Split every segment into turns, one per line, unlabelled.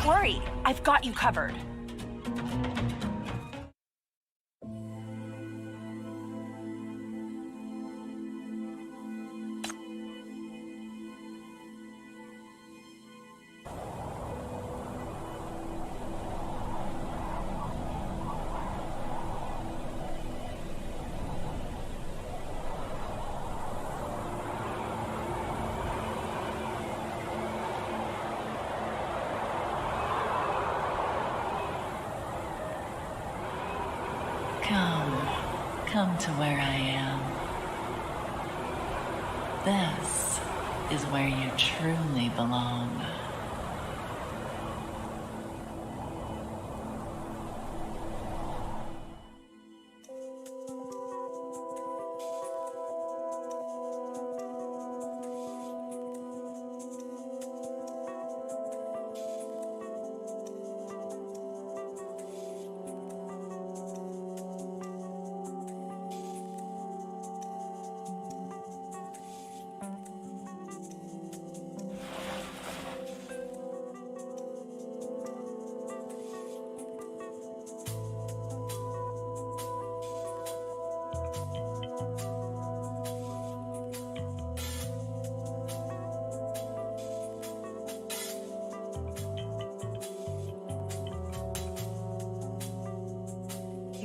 Don't worry, I've got you covered.
Come to where I am. This is where you truly belong.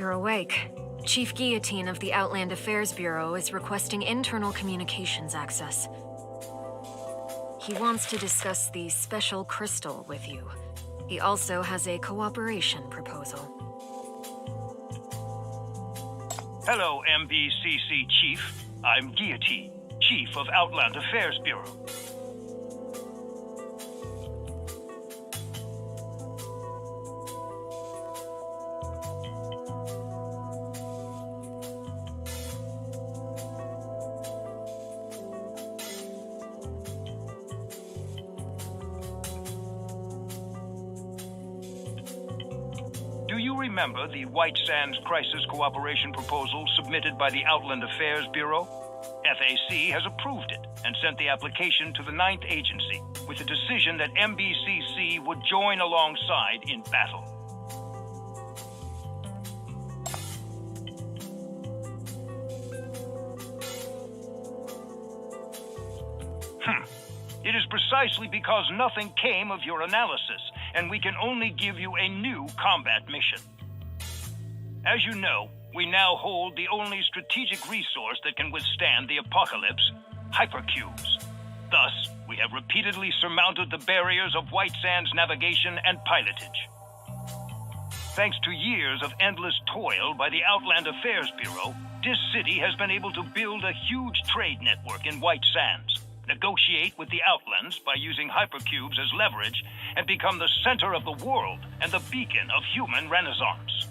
You're awake. Chief Guillotine of the Outland Affairs Bureau is requesting internal communications access. He wants to discuss the special crystal with you. He also has a cooperation proposal.
Hello, MBCC Chief. I'm Guillotine, Chief of Outland Affairs Bureau. Do you remember the White Sands Crisis Cooperation Proposal submitted by the Outland Affairs Bureau? FAC has approved it and sent the application to the 9th Agency with the decision that MBCC would join alongside in battle. It is precisely because nothing came of your analysis, and we can only give you a new combat mission. As you know, we now hold the only strategic resource that can withstand the apocalypse, hypercubes. Thus, we have repeatedly surmounted the barriers of White Sands navigation and pilotage. Thanks to years of endless toil by the Outland Affairs Bureau, this city has been able to build a huge trade network in White Sands, negotiate with the Outlands by using hypercubes as leverage, and become the center of the world and the beacon of human renaissance.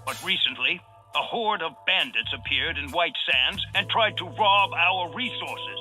But recently, a horde of bandits appeared in White Sands and tried to rob our resources.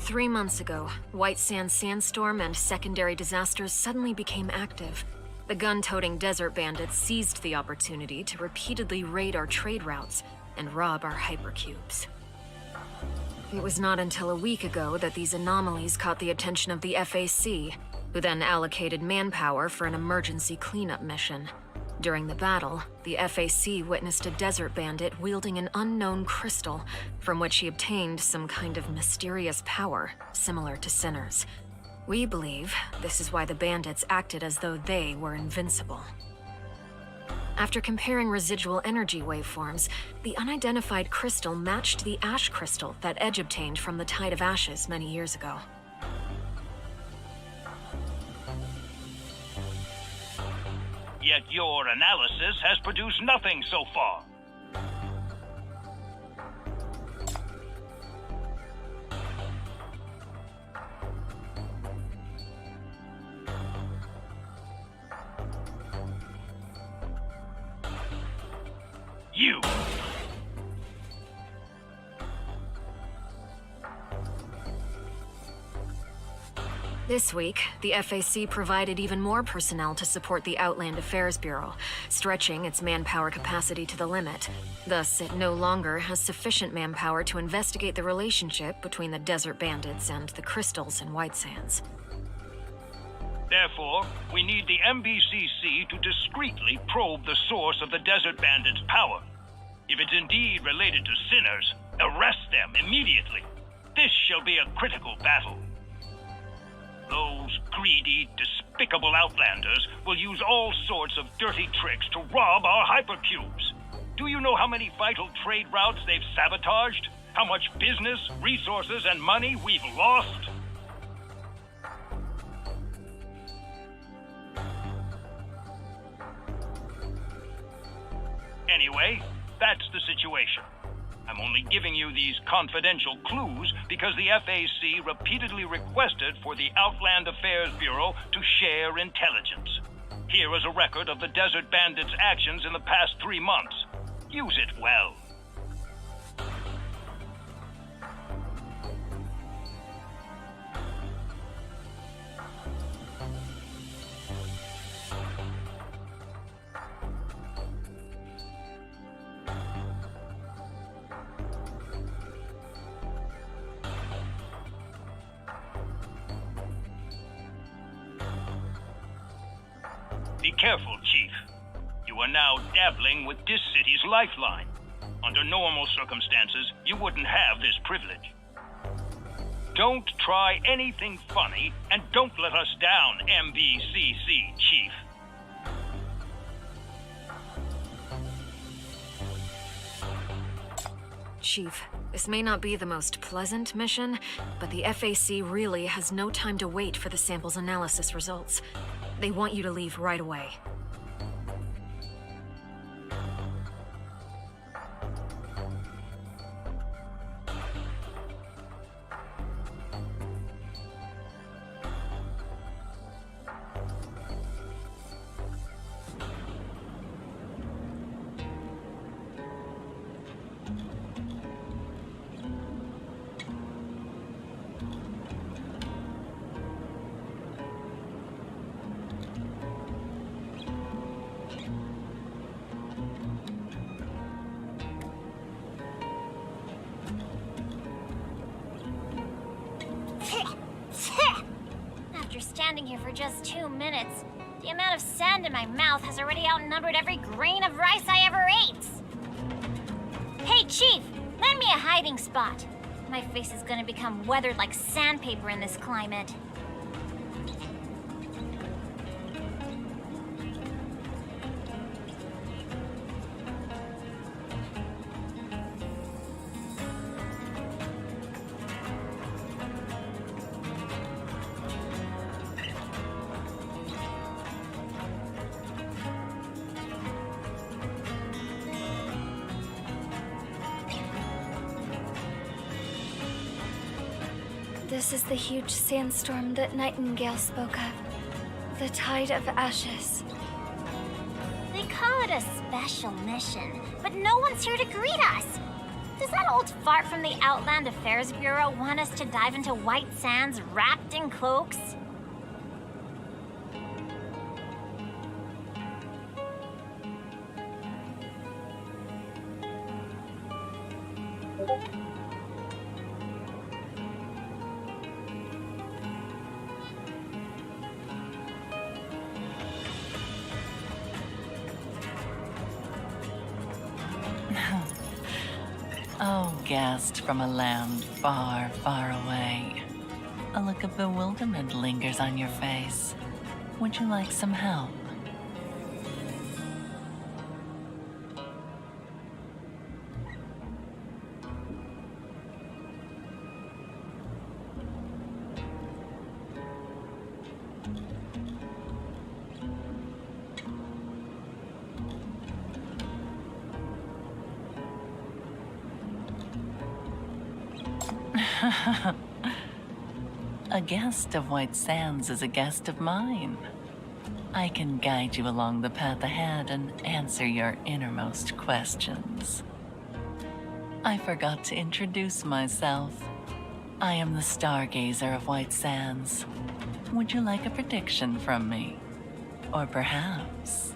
Three months ago, White Sands sandstorm and secondary disasters suddenly became active. The gun-toting desert bandits seized the opportunity to repeatedly raid our trade routes and rob our hypercubes. It was not until a week ago that these anomalies caught the attention of the FAC, who then allocated manpower for an emergency cleanup mission. During the battle, the FAC witnessed a desert bandit wielding an unknown crystal from which he obtained some kind of mysterious power, similar to sinners. We believe this is why the bandits acted as though they were invincible. After comparing residual energy waveforms, the unidentified crystal matched the ash crystal that Edge obtained from the Tide of Ashes many years ago.
Yet your analysis has produced nothing so far. You!
This week, the FAC provided even more personnel to support the Outland Affairs Bureau, stretching its manpower capacity to the limit. Thus, it no longer has sufficient manpower to investigate the relationship between the Desert Bandits and the crystals in White Sands.
Therefore, we need the MBCC to discreetly probe the source of the Desert Bandits' power. If it's indeed related to sinners, arrest them immediately. This shall be a critical battle. Those greedy, despicable Outlanders will use all sorts of dirty tricks to rob our hypercubes. Do you know how many vital trade routes they've sabotaged? How much business, resources, and money we've lost? Anyway, that's the situation. I'm only giving you these confidential clues because the FAC repeatedly requested for the Outland Affairs Bureau to share intelligence. Here is a record of the Desert Bandits' actions in the past 3 months. Use it well. Be careful, Chief. You are now dabbling with this city's lifeline. Under normal circumstances, you wouldn't have this privilege. Don't try anything funny, and don't let us down, MBCC, Chief.
Chief, this may not be the most pleasant mission, but the FAC really has no time to wait for the sample's analysis results. They want you to leave right away.
After standing here for just 2 minutes, the amount of sand in my mouth has already outnumbered every grain of rice I ever ate. Hey, Chief, lend me a hiding spot. My face is gonna become weathered like sandpaper in this climate.
This is the huge sandstorm that Nightingale spoke of. The Tide of Ashes.
They call it a special mission, but no one's here to greet us. Does that old fart from the Outland Affairs Bureau want us to dive into White Sands wrapped in cloaks?
Oh, guest from a land far, far away. A look of bewilderment lingers on your face. Would you like some help? A guest of White Sands is a guest of mine. I can guide you along the path ahead and answer your innermost questions. I forgot to introduce myself. I am the Stargazer of White Sands. Would you like a prediction from me? Or perhaps...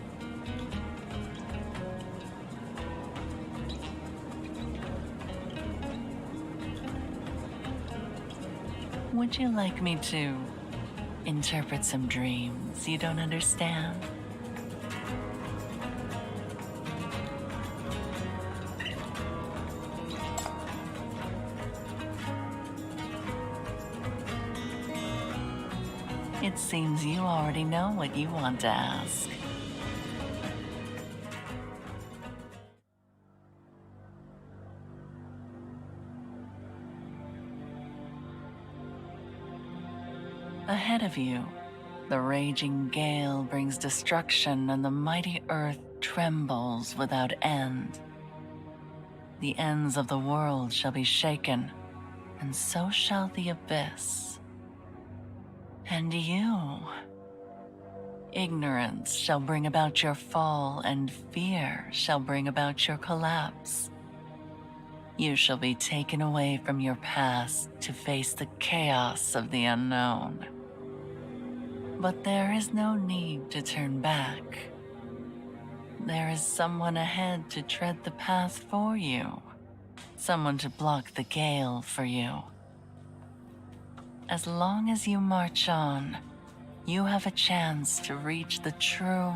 would you like me to interpret some dreams you don't understand? It seems you already know what you want to ask. Ahead of you, the raging gale brings destruction and the mighty earth trembles without end. The ends of the world shall be shaken, and so shall the abyss. And you, ignorance shall bring about your fall, and fear shall bring about your collapse. You shall be taken away from your past to face the chaos of the unknown. But there is no need to turn back. There is someone ahead to tread the path for you, someone to block the gale for you. As long as you march on, you have a chance to reach the true.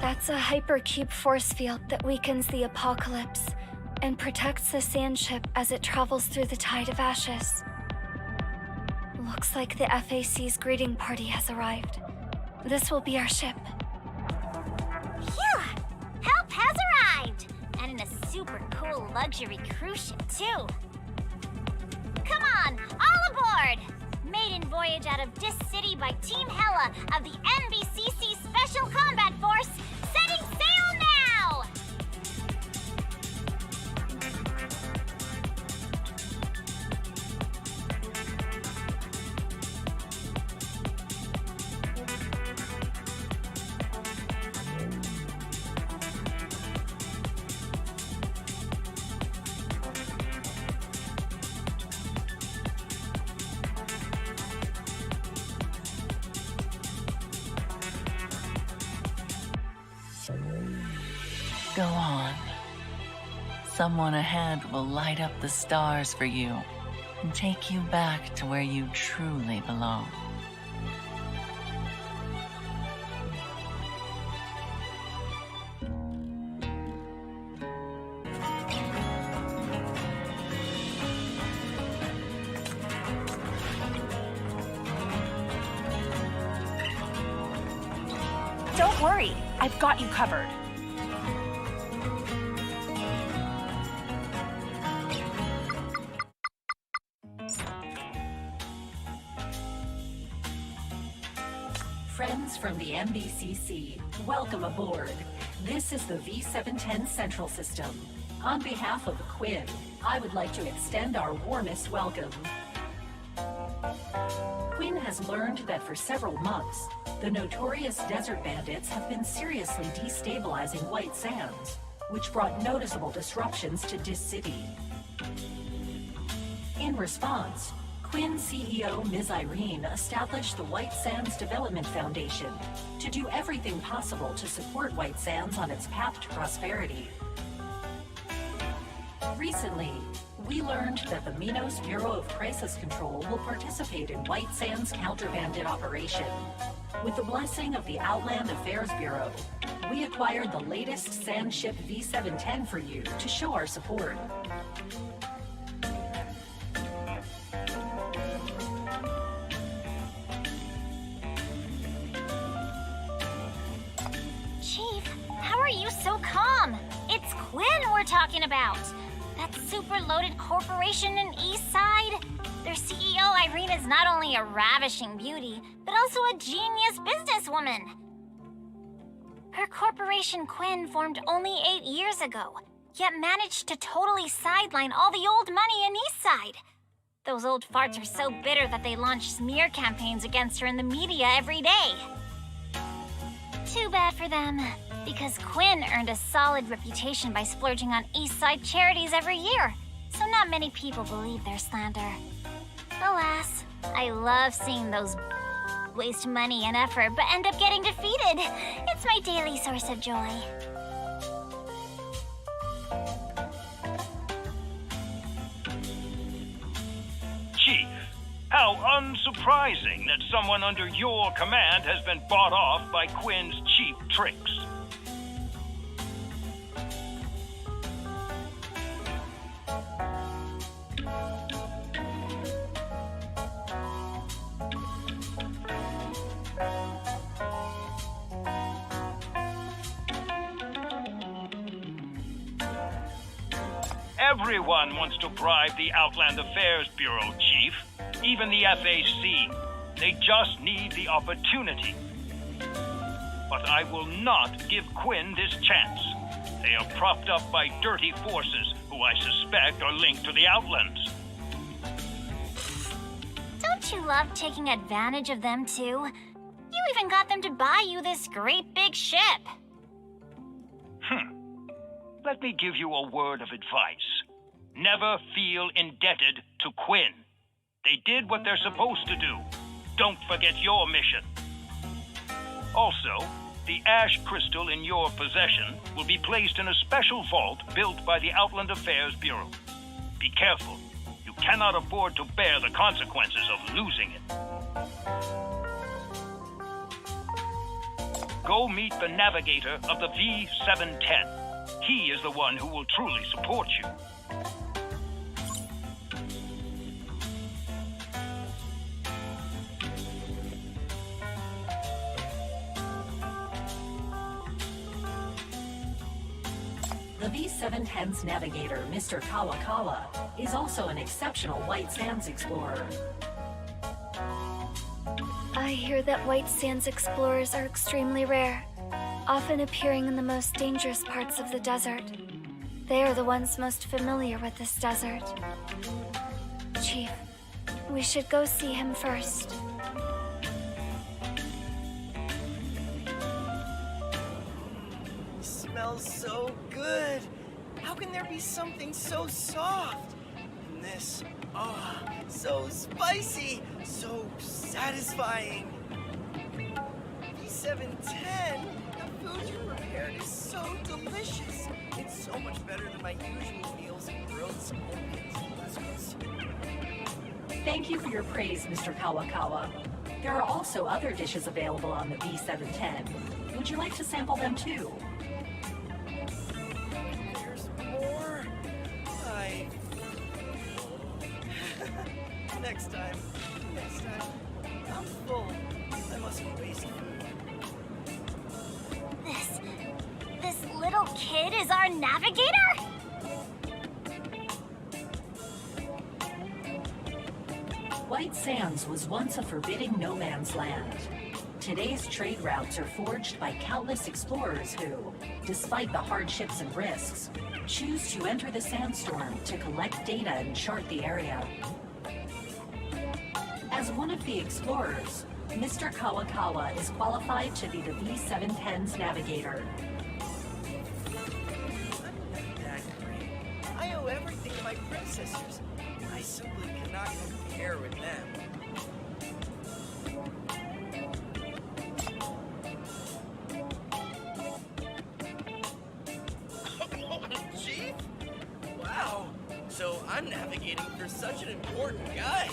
That's a hypercube force field that weakens the apocalypse and protects the sand ship as it travels through the tide of ashes. Looks like the FAC's greeting party has arrived. This will be our ship.
Phew! Help has arrived! And in a super cool luxury cruise ship, too. Come on, all aboard! Maiden voyage out of Dis City by Team Hella of the NBCC Special Combat Force, setting sail now!
Go on. Someone ahead will light up the stars for you and take you back to where you truly belong.
Don't worry, I've got you covered.
Friends from the MBCC, welcome aboard. This is the V710 Central System. On behalf of Quinn, I would like to extend our warmest welcome. Quinn has learned that for several months, the notorious desert bandits have been seriously destabilizing White Sands, which brought noticeable disruptions to Dis City. In response, Quinn CEO Ms. Irene established the White Sands Development Foundation to do everything possible to support White Sands on its path to prosperity. Recently, we learned that the Minos Bureau of Crisis Control will participate in White Sands counter-bandit operation. With the blessing of the Outland Affairs Bureau, we acquired the latest sand ship V710 for you to show our support.
we're talking about. That super loaded corporation in Eastside. Their CEO, Irene, is not only a ravishing beauty, but also a genius businesswoman. Her corporation Quinn formed only 8 years ago, yet managed to totally sideline all the old money in Eastside. Those old farts are so bitter that they launch smear campaigns against her in the media every day. Too bad for them, because Quinn earned a solid reputation by splurging on Eastside charities every year, so not many people believe their slander. Alas, I love seeing those waste money and effort but end up getting defeated. It's my daily source of joy.
Chief, how unsurprising that someone under your command has been bought off by Quinn's cheap tricks. Everyone wants to bribe the Outland Affairs Bureau, Chief. Even the FAC. They just need the opportunity. But I will not give Quinn this chance. They are propped up by dirty forces who I suspect are linked to the Outlands.
Don't you love taking advantage of them too? You even got them to buy you this great big ship.
Let me give you a word of advice. Never feel indebted to Quinn. They did what they're supposed to do. Don't forget your mission. Also, the ash crystal in your possession will be placed in a special vault built by the Outland Affairs Bureau. Be careful. You cannot afford to bear the consequences of losing it. Go meet the navigator of the V710. He is the one who will truly support you.
The V710's navigator, Mr. Kawakawa, is also an exceptional White Sands explorer.
I hear that White Sands explorers are extremely rare, often appearing in the most dangerous parts of the desert. They are the ones most familiar with this desert. Chief, we should go see him first.
Smells so good. How can there be something so soft? And this, so spicy, so satisfying. V710, the food you prepared is so delicious. It's so much better than my usual meals and grilled scorpions and lizards.
Thank you for your praise, Mr. Kawakawa. There are also other dishes available on the V710. Would you like to sample them too?
There's more. Next time. I'm full. I mustn't waste food.
This little kid is our navigator?
White Sands was once a forbidding no man's land. Today's trade routes are forged by countless explorers who, despite the hardships and risks, choose to enter the sandstorm to collect data and chart the area. As one of the explorers, Mr. Kawakawa is qualified to be the V710's navigator.
I'm not that great. I owe everything to my predecessors. I simply cannot compare with them. Chief? Wow. So I'm navigating for such an important guy.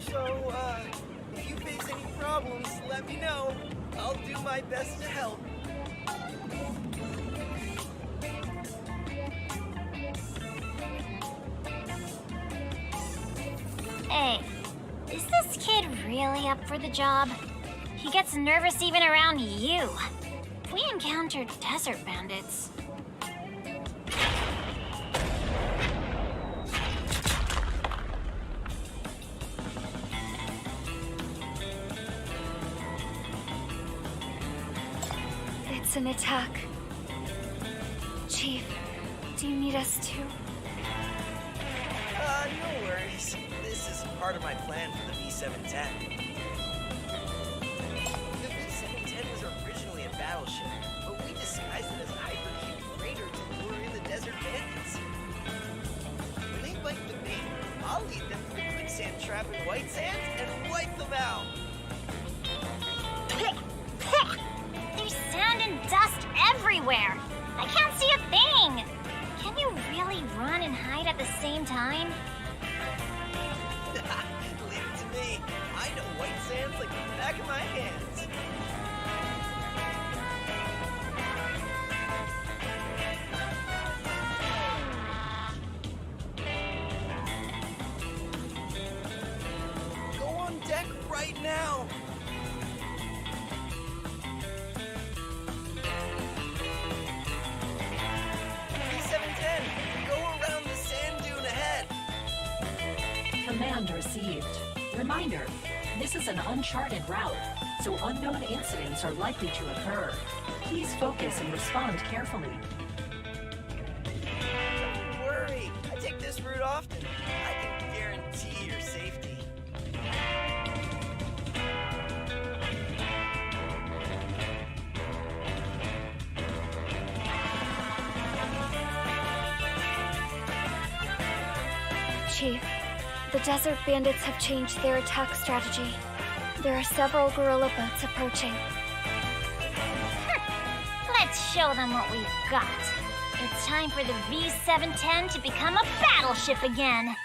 So, if you face any problems, let me know. I'll do my best to help.
Hey, is this kid really up for the job? He gets nervous even around you. If we encountered desert bandits...
It's an attack. Chief, do you need us to?
No worries. This is part of my plan for the V-710. The V-710 was originally a battleship, but we disguised it as a hypercube freighter to lure in the desert bandits. When they bite the bait, I'll lead them to the quicksand trap in White Sands and wipe them out.
There's sand and dust everywhere. I can't see a thing. Can you really run and hide at the same time?
Leave it to me. I know White Sands like the back of my hands. Go on deck right now. V-710, go around the sand dune ahead.
Command received. Reminder, this is an uncharted route, so unknown incidents are likely to occur. Please focus and respond carefully.
Don't worry, I take this route often. I can guarantee your safety.
Chief, the desert bandits have changed their attack strategy. There are several guerrilla boats approaching.
Let's show them what we've got. It's time for the V-710 to become a battleship again.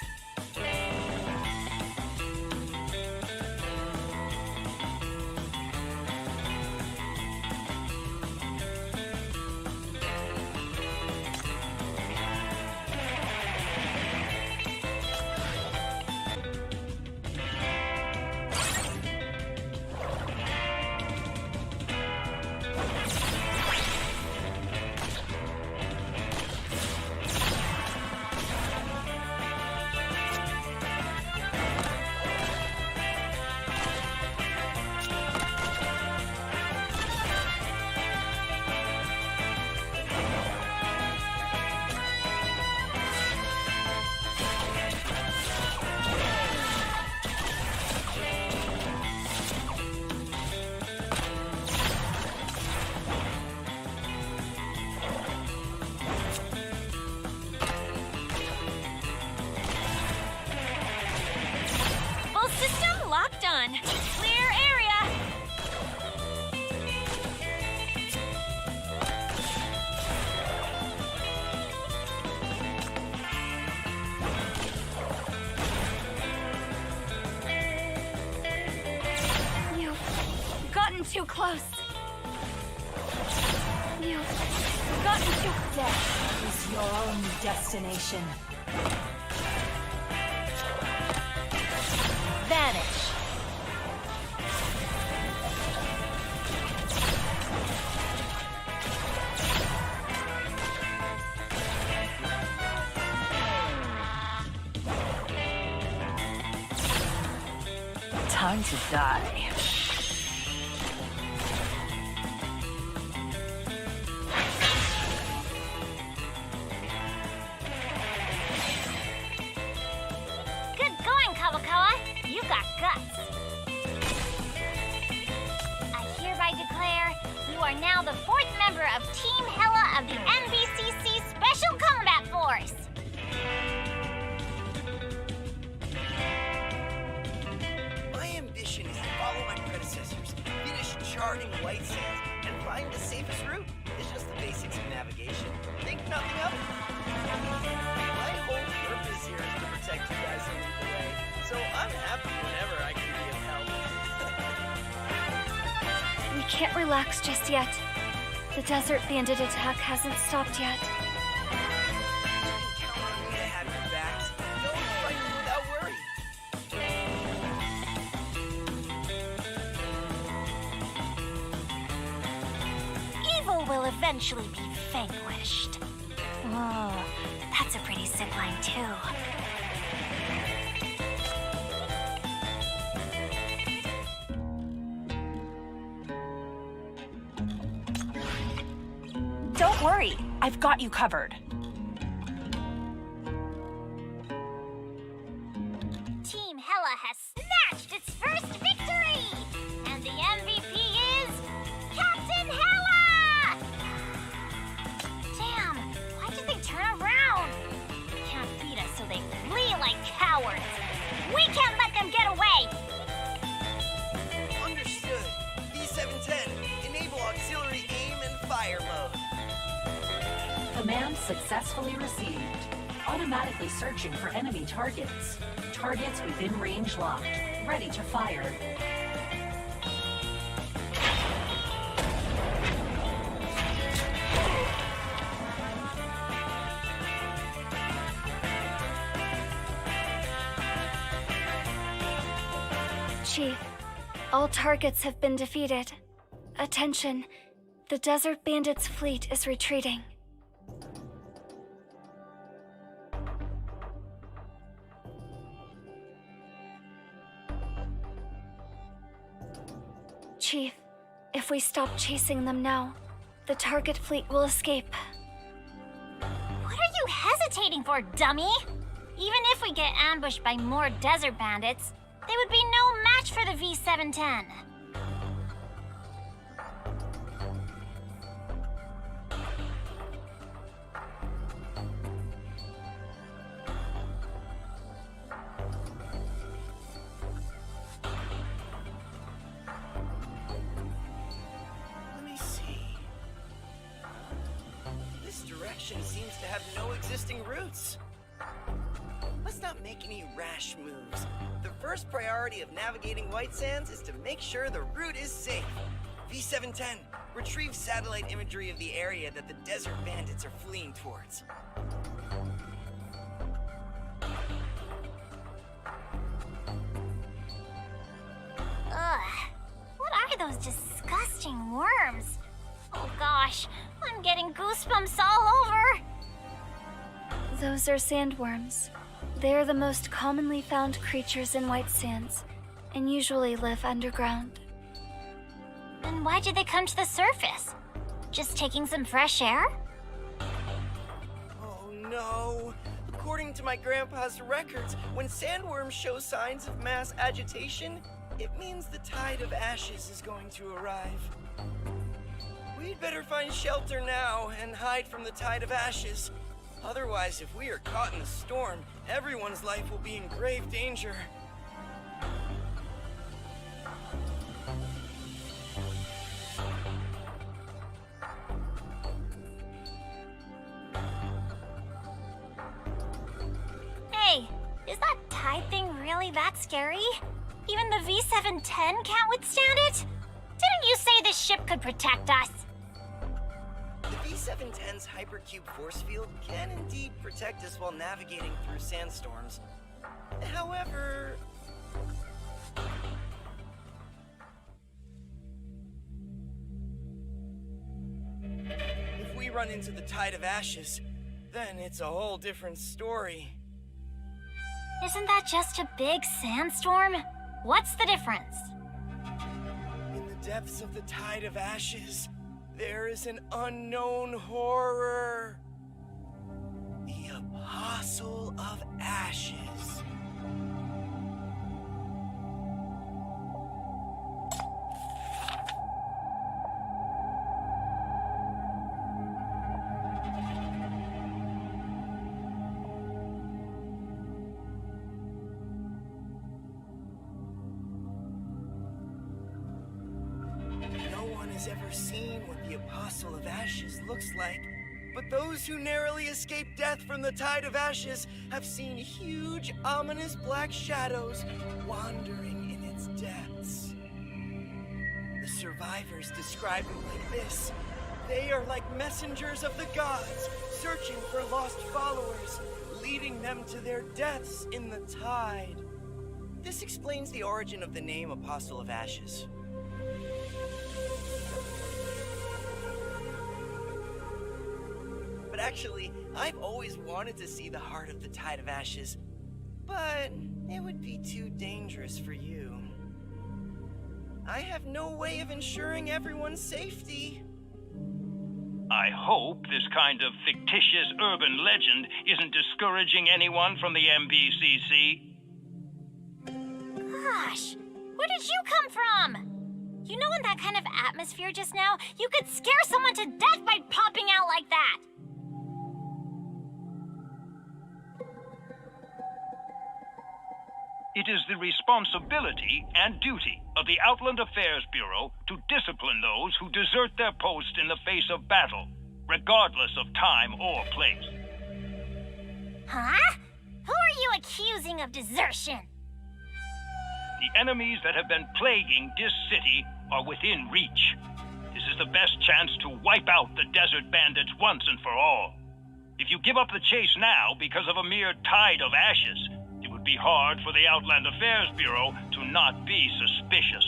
Too close. You've gotten too...
Death is your only destination. Vanish.
Time to die.
Now the fourth member of Team Hella of the NBCC Special Combat Force.
My ambition is to follow my predecessors, finish charting White Sands, and find the safest route. It's just the basics of navigation. Think nothing of it. My whole purpose here is to protect you guys and lead the way, so I'm happy whenever I can be of help.
We can't relax just yet. The desert bandit attack hasn't stopped yet.
You can count on me to have your backs. Go and fight them without worry.
will eventually be vanquished. Oh, that's a pretty sick line, too.
Don't worry, I've got you covered.
Team Hella has snatched its first victory! And the MVP is Captain Hella! Damn, why did they turn around? They can't beat us, so they flee like cowards. We can't let them get away!
Understood. V710, enable auxiliary aim and fire mode.
Command successfully received. Automatically searching for enemy targets. Targets within range locked. Ready to fire.
Chief, all targets have been defeated. Attention, the Desert Bandits' fleet is retreating. Chief, if we stop chasing them now, the target fleet will escape.
What are you hesitating for, dummy? Even if we get ambushed by more desert bandits, they would be no match for the V710.
Let me see. This direction seems to have no existing routes. Let's not make any rash moves. The first priority of navigating White Sands is to make sure the route is safe. V710, retrieve satellite imagery of the area that the desert bandits are fleeing towards.
Ugh, what are those disgusting worms? Oh gosh, I'm getting goosebumps all over.
Those are sandworms. They are the most commonly found creatures in White Sands, and usually live underground.
Then why did they come to the surface? Just taking some fresh air?
Oh no! According to my grandpa's records, when sandworms show signs of mass agitation, it means the tide of ashes is going to arrive. We'd better find shelter now and hide from the tide of ashes. Otherwise, if we are caught in the storm, everyone's life will be in grave danger.
Hey, is that tide thing really that scary? Even the V710 can't withstand it? Didn't you say this ship could protect us?
The V710's hypercube force field can indeed protect us while navigating through sandstorms. However... if we run into the tide of ashes, then it's a whole different story.
Isn't that just a big sandstorm? What's the difference?
In the depths of the tide of ashes, there is an unknown horror. The Apostle of Ashes. Has ever seen what the Apostle of Ashes looks like, but those who narrowly escape death from the Tide of Ashes have seen huge, ominous black shadows wandering in its depths. The survivors describe them like this. They are like messengers of the gods, searching for lost followers, leading them to their deaths in the tide. This explains the origin of the name Apostle of Ashes. Actually, I've always wanted to see the heart of the Tide of Ashes, but it would be too dangerous for you. I have no way of ensuring everyone's safety.
I hope this kind of fictitious urban legend isn't discouraging anyone from the MBCC.
Gosh, where did you come from? You know, in that kind of atmosphere just now, you could scare someone to death by popping out like that.
It is the responsibility and duty of the Outland Affairs Bureau to discipline those who desert their post in the face of battle, regardless of time or place.
Huh? Who are you accusing of desertion?
The enemies that have been plaguing this city are within reach. This is the best chance to wipe out the desert bandits once and for all. If you give up the chase now because of a mere tide of ashes, it would be hard for the Outland Affairs Bureau to not be suspicious.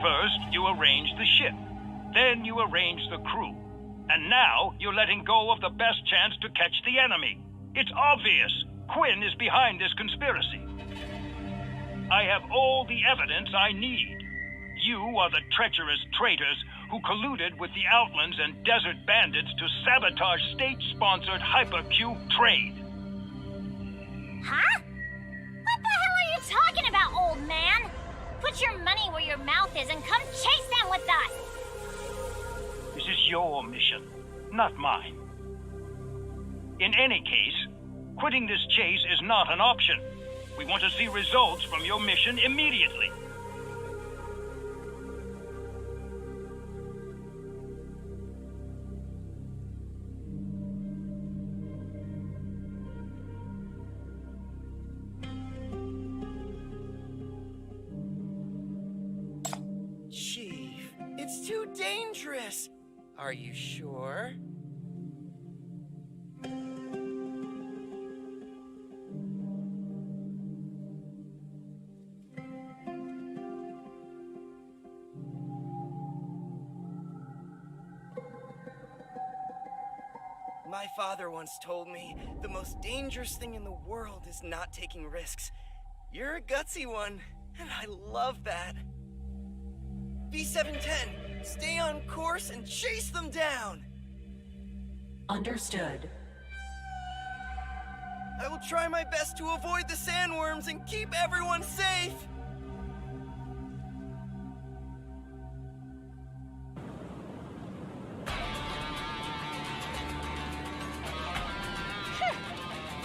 First, you arrange the ship. Then you arrange the crew. And now you're letting go of the best chance to catch the enemy. It's obvious. Quinn is behind this conspiracy. I have all the evidence I need. You are the treacherous traitors who colluded with the Outlands and Desert Bandits to sabotage state-sponsored hypercube trade.
Huh? What the hell are you talking about, old man? Put your money where your mouth is and come chase them with us!
This is your mission, not mine. In any case, quitting this chase is not an option. We want to see results from your mission immediately.
Chief, it's too dangerous. Are you sure? My father once told me the most dangerous thing in the world is not taking risks. You're a gutsy one, and I love that. B710, stay on course and chase them down!
Understood.
I will try my best to avoid the sandworms and keep everyone safe!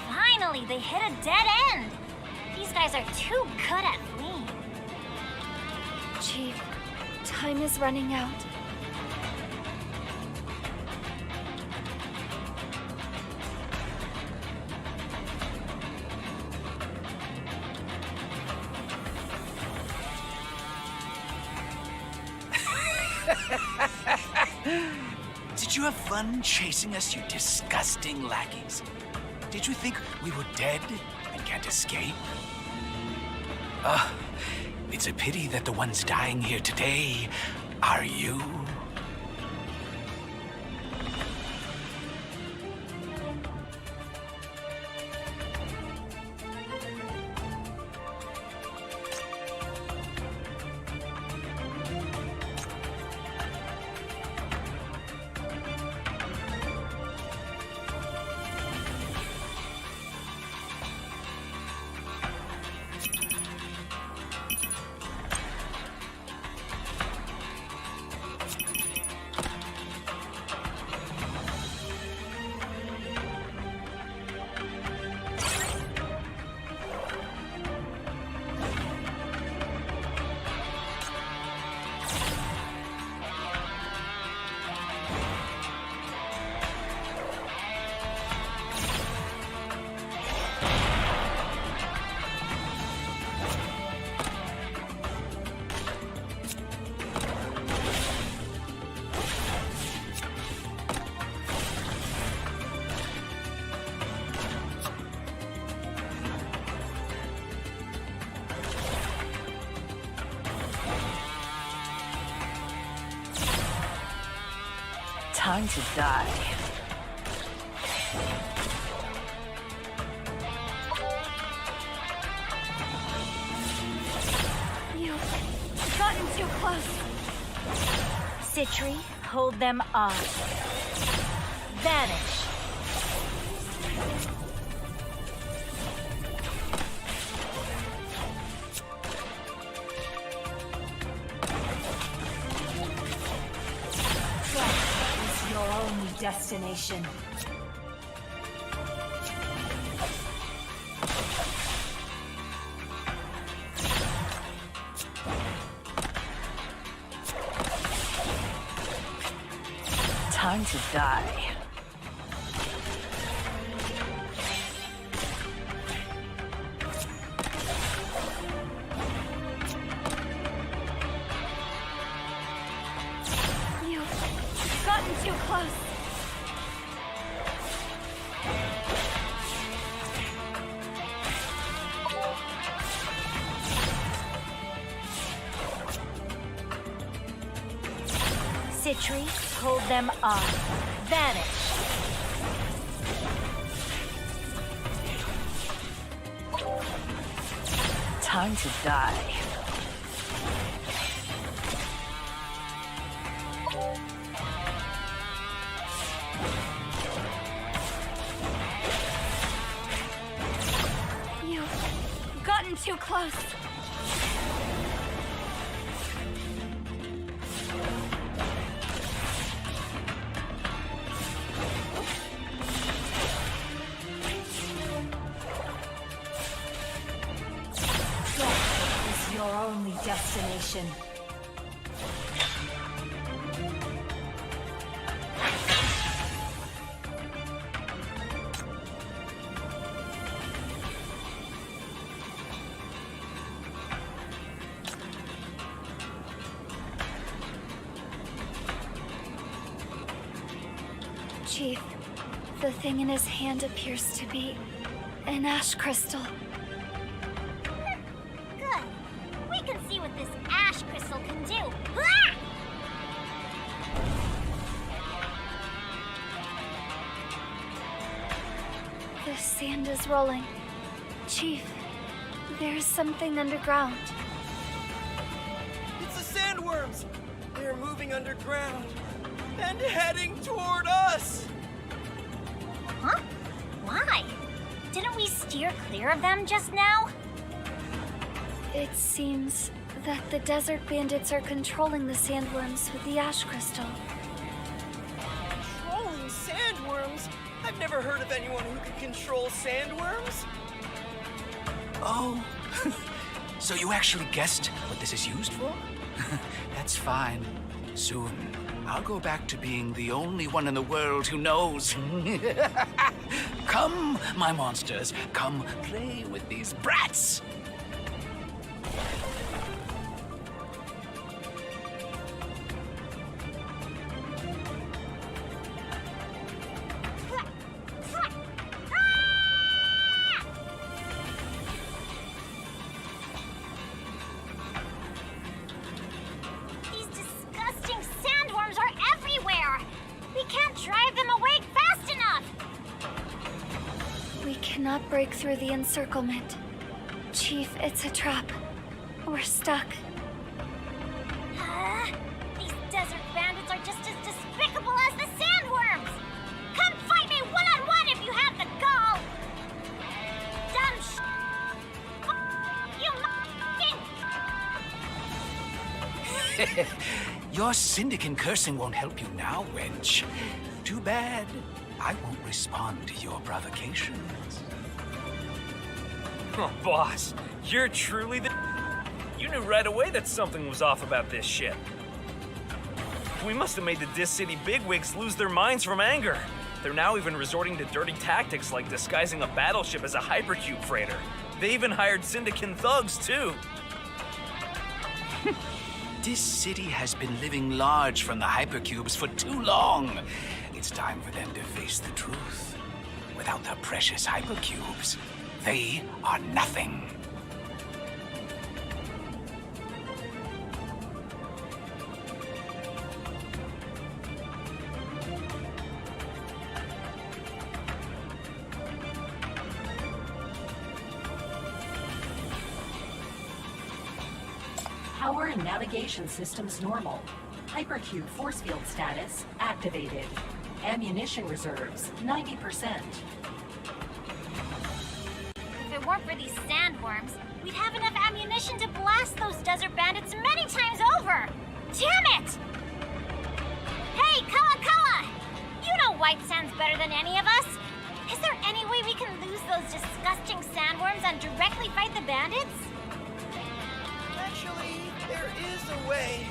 Finally, they hit a dead end! These guys are too good at fleeing.
Chief, time is running out.
Did you have fun chasing us, you disgusting lackeys? Did you think we were dead and can't escape? It's a pity that the ones dying here today are you.
Time to die.
You've gotten too close.
Citri, hold them off. Vanish. Death is your only destination.
Time to die.
You've gotten too close.
Citri, hold them off. Vanish.
Time to die.
You've gotten too close.
Death is your only destination.
Chief, the thing in his hand appears to be an ash crystal.
Good. We can see what this ash crystal can do. Blah!
The sand is rolling. Chief, there's something underground.
It's the sandworms! They're moving underground and heading toward us!
Huh? Why? Didn't we steer clear of them just now?
It seems that the desert bandits are controlling the sandworms with the ash crystal.
Controlling sandworms? I've never heard of anyone who could control sandworms.
Oh, so you actually guessed what this is used for? That's fine. Soon, I'll go back to being the only one in the world who knows. Come, my monsters, come play with these brats.
These disgusting sandworms are everywhere! We can't drive them away fast enough!
We cannot break through the encirclement. Chief, it's a trap. We're stuck.
These desert bandits are just as despicable as the sandworms! Come fight me one-on-one if you have the gall! Dumb You fucking...
Your syndicate cursing won't help you now, wench. Too bad. I won't respond to your provocations.
Oh, boss, you're truly the... You knew right away that something was off about this ship. We must have made the Dis City bigwigs lose their minds from anger. They're now even resorting to dirty tactics like disguising a battleship as a hypercube freighter. They even hired Syndicate thugs, too.
This city has been living large from the hypercubes for too long. It's time for them to face the truth. Without their precious hypercubes, they are nothing.
Power and navigation systems normal. Hypercube force field status activated. Ammunition reserves 90%.
If it weren't for these sandworms, we'd have enough ammunition to blast those desert bandits many times over! Damn it! Hey, Kawa! You know White Sands better than any of us! Is there any way we can lose those disgusting sandworms and directly fight the bandits?
Actually, there is a way.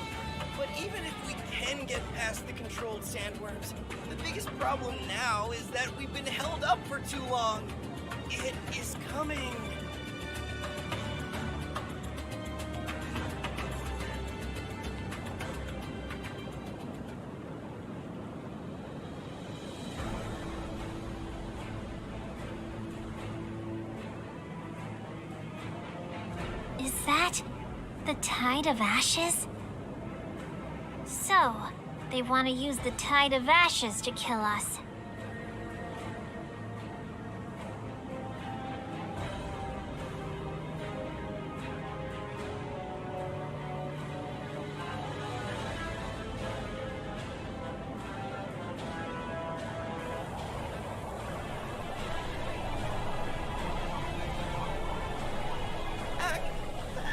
But even if we can get past the controlled sandworms, the biggest problem now is that we've been held up for too long. It is coming.
Is that the Tide of Ashes? So, they want to use the Tide of Ashes to kill us.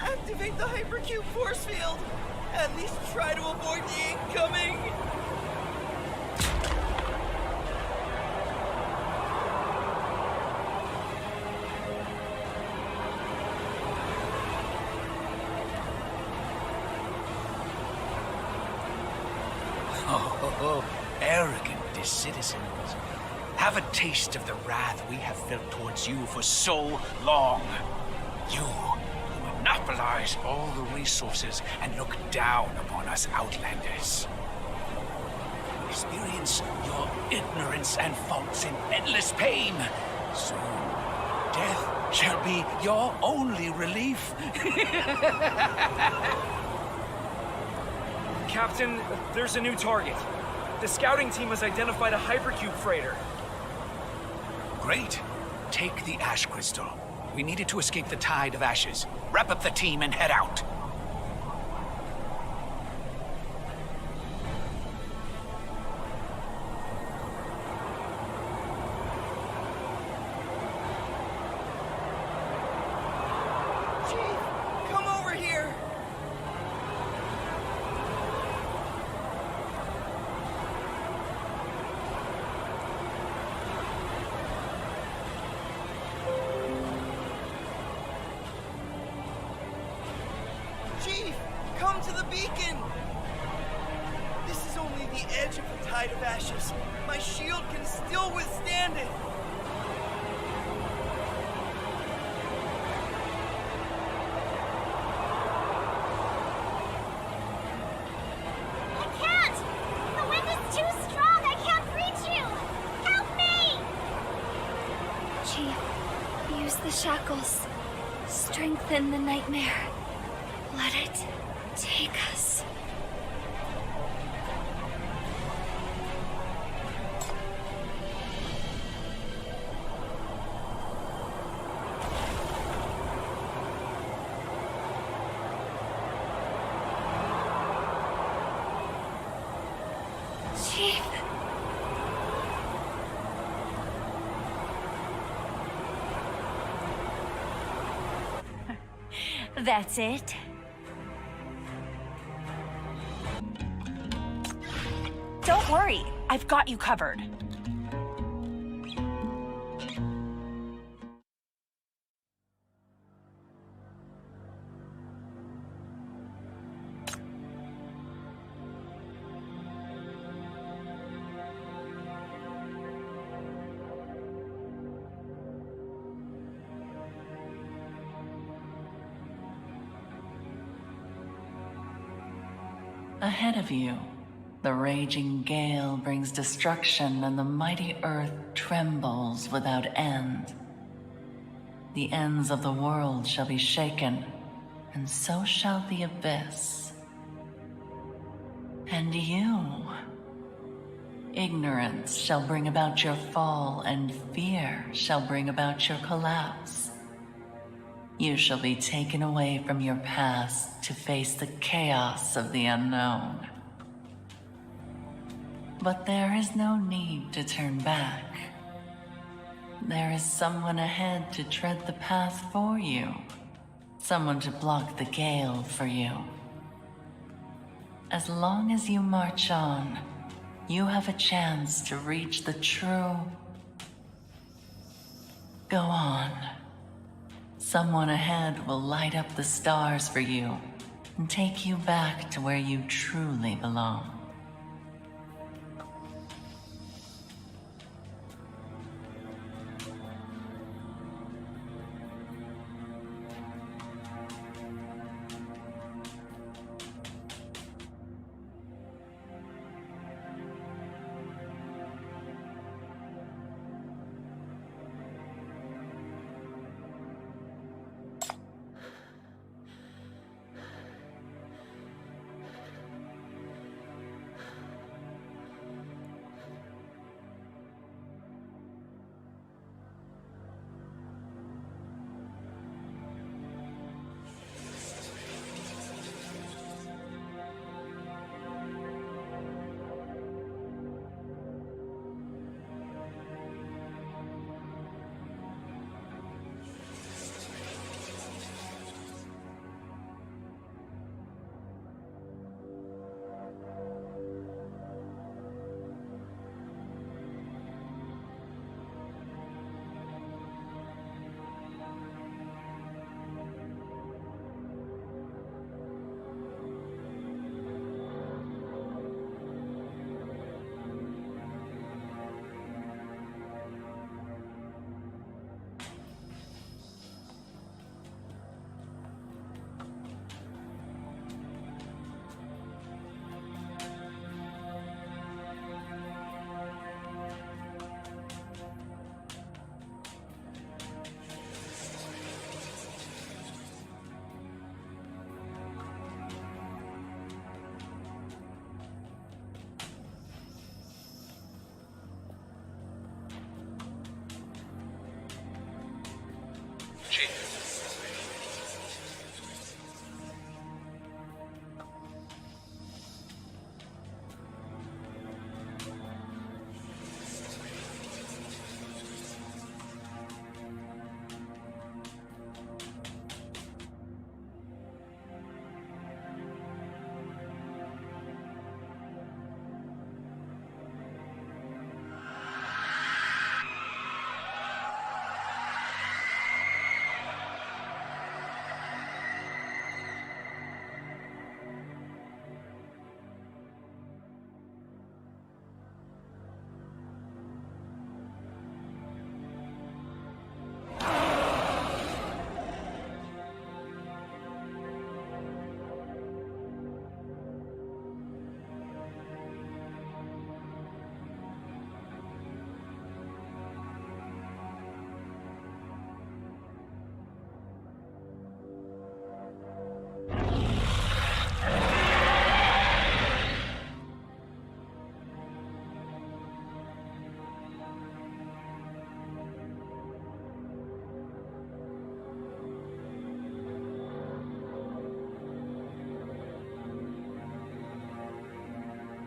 Activate the hypercube force field! At least try to avoid the incoming!
Oh, arrogant citizens. Have a taste of the wrath we have felt towards you for so long. You monopolize all the resources and look down upon us outlanders. Experience your ignorance and faults in endless pain. Soon, death shall be your only relief.
Captain, there's a new target. The scouting team has identified a hypercube freighter.
Great. Take the ash crystal. We needed to escape the Tide of Ashes. Wrap up the team and head out.
Chief, come over here! Chief, come to the beacon! This is only the edge of the Tide of Ashes. My shield can still withstand it!
I can't! The wind is too strong! I can't reach you! Help me!
Chief, use the shackles. Strengthen the nightmare. Let it take us. Chief.
That's it? Don't worry, I've got you covered.
Ahead of you, the raging gale brings destruction and the mighty earth trembles without end. The ends of the world shall be shaken, and so shall the abyss. And you, ignorance shall bring about your fall, and fear shall bring about your collapse. You shall be taken away from your past to face the chaos of the unknown. But there is no need to turn back. There is someone ahead to tread the path for you. Someone to block the gale for you. As long as you march on, you have a chance to reach the true. Go on. Someone ahead will light up the stars for you and take you back to where you truly belong.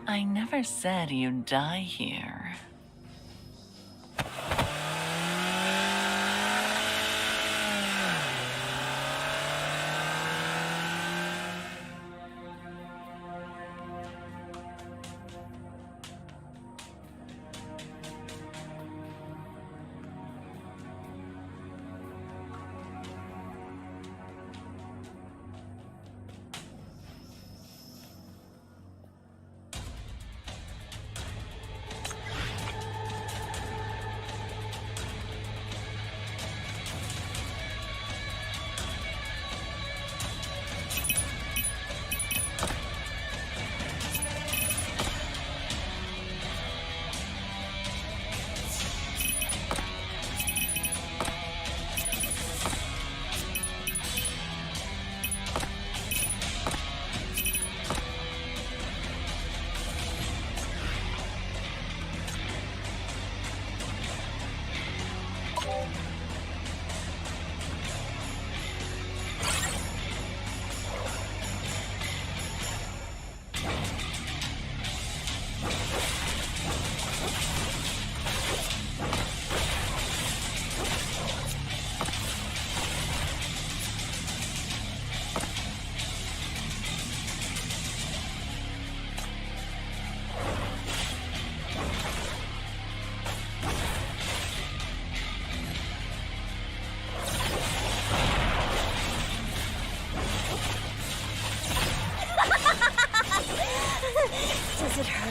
I never said you'd die here.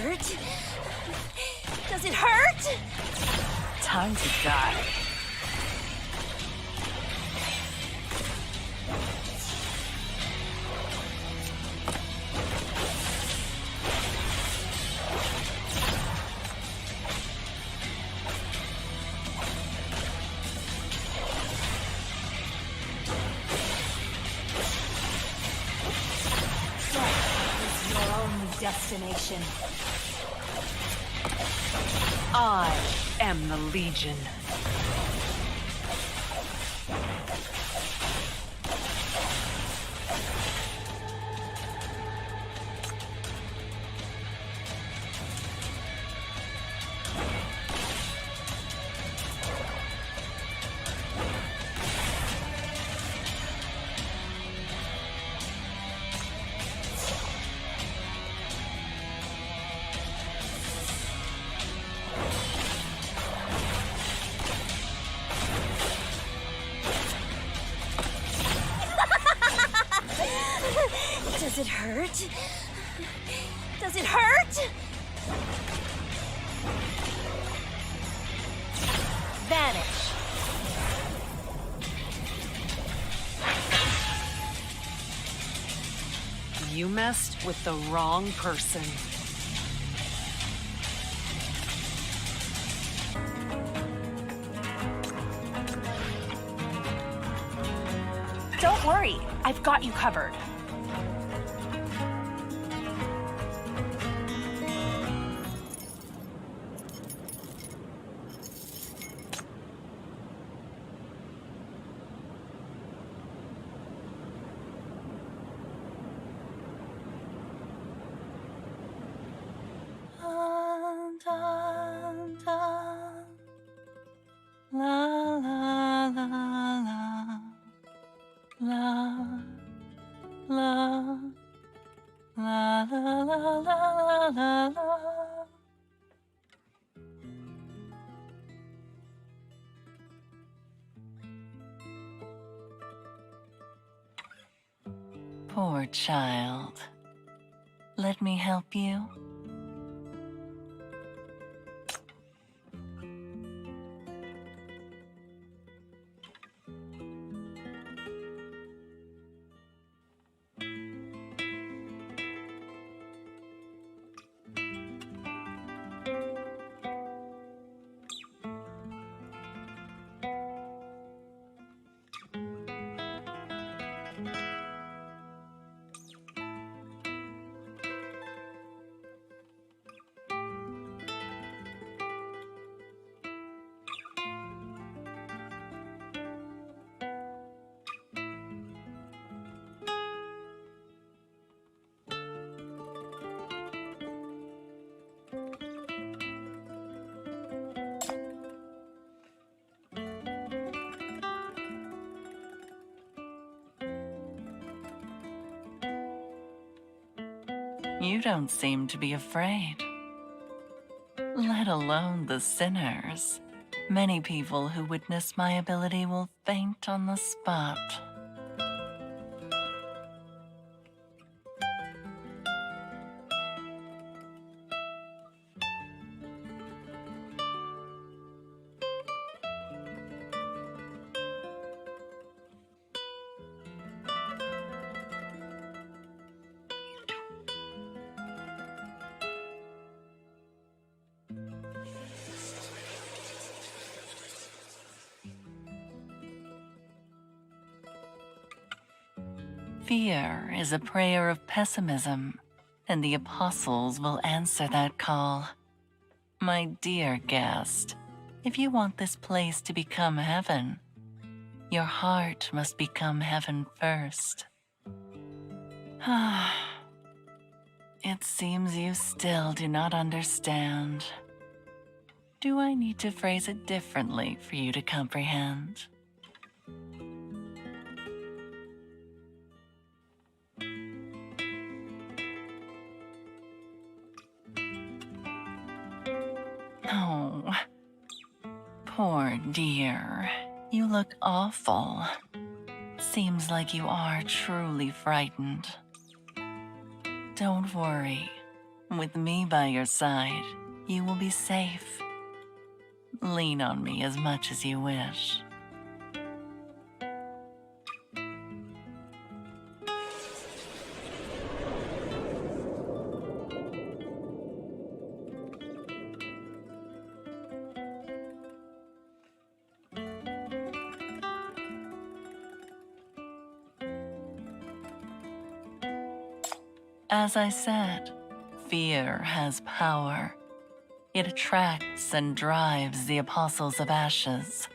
hurt? Does it hurt?
Time to die.
Destination.
I am the Legion.
Does it hurt? Does it hurt? Vanish.
You messed with the wrong person.
Don't worry, I've got you covered.
La la la la la la la la la la la la. Poor child. Let me help you. You don't seem to be afraid. Let alone the sinners. Many people who witness my ability will faint on the spot. Fear is a prayer of pessimism, and the apostles will answer that call. My dear guest, if you want this place to become heaven, your heart must become heaven first. It seems you still do not understand. Do I need to phrase it differently for you to comprehend? Oh, poor dear. You look awful. Seems like you are truly frightened. Don't worry. With me by your side, you will be safe. Lean on me as much as you wish. As I said, fear has power. It attracts and drives the Apostles of Ashes.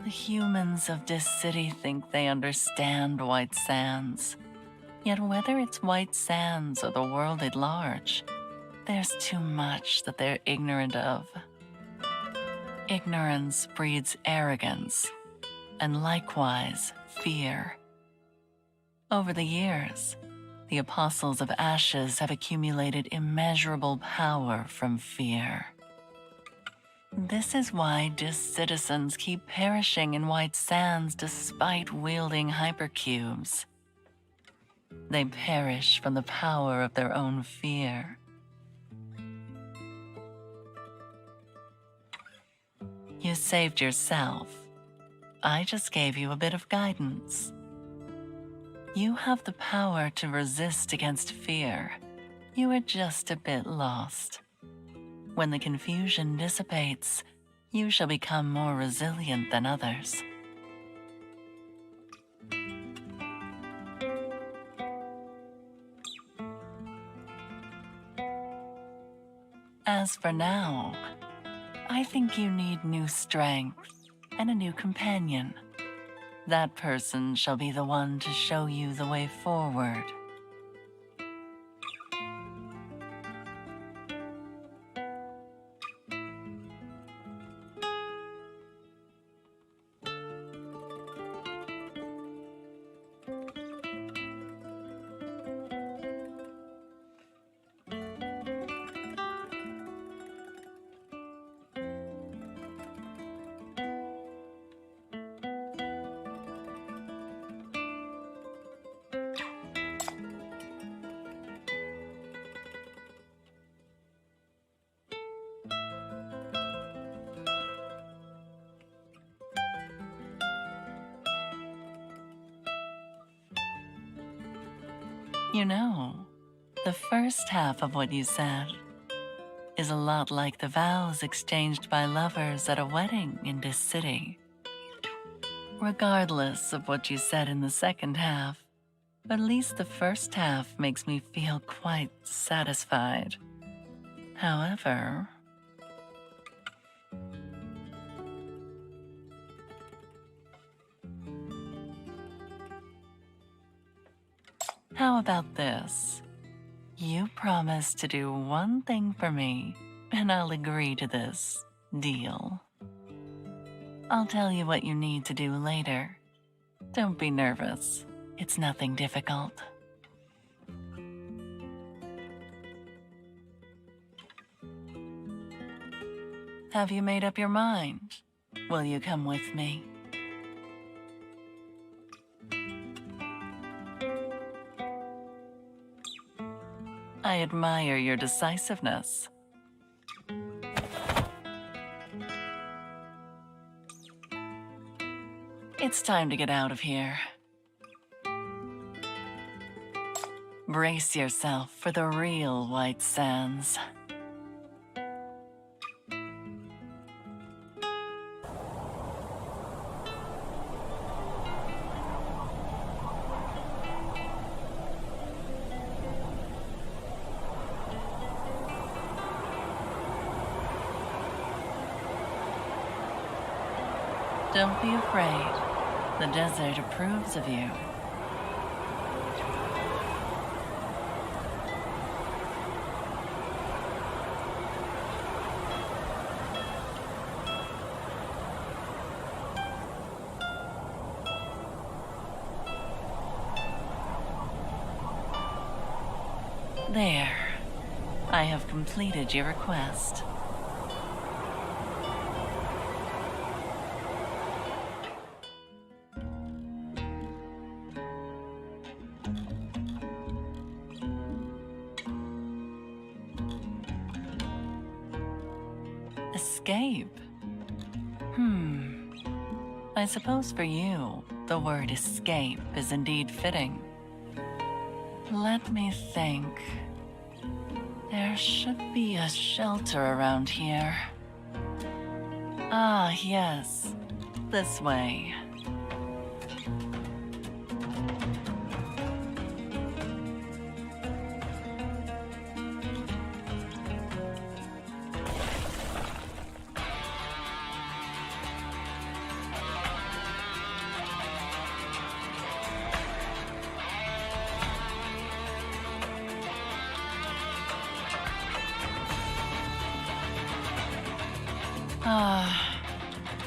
The humans of this city think they understand White Sands. Yet whether it's White Sands or the world at large, there's too much that they're ignorant of. Ignorance breeds arrogance, and likewise fear. Over the years, the Apostles of Ashes have accumulated immeasurable power from fear. This is why Dis citizens keep perishing in White Sands despite wielding hypercubes. They perish from the power of their own fear. You saved yourself. I just gave you a bit of guidance. You have the power to resist against fear. You are just a bit lost. When the confusion dissipates, you shall become more resilient than others. As for now, I think you need new strength and a new companion. That person shall be the one to show you the way forward. You know, the first half of what you said is a lot like the vows exchanged by lovers at a wedding in this city. Regardless of what you said in the second half, at least the first half makes me feel quite satisfied. However, how about this? You promise to do one thing for me, and I'll agree to this deal. I'll tell you what you need to do later. Don't be nervous. It's nothing difficult. Have you made up your mind? Will you come with me? I admire your decisiveness. It's time to get out of here. Brace yourself for the real White Sands. Don't be afraid. The desert approves of you. There. I have completed your request. escape? I suppose for you, the word escape is indeed fitting. Let me think. There should be a shelter around here. Ah, yes. This way.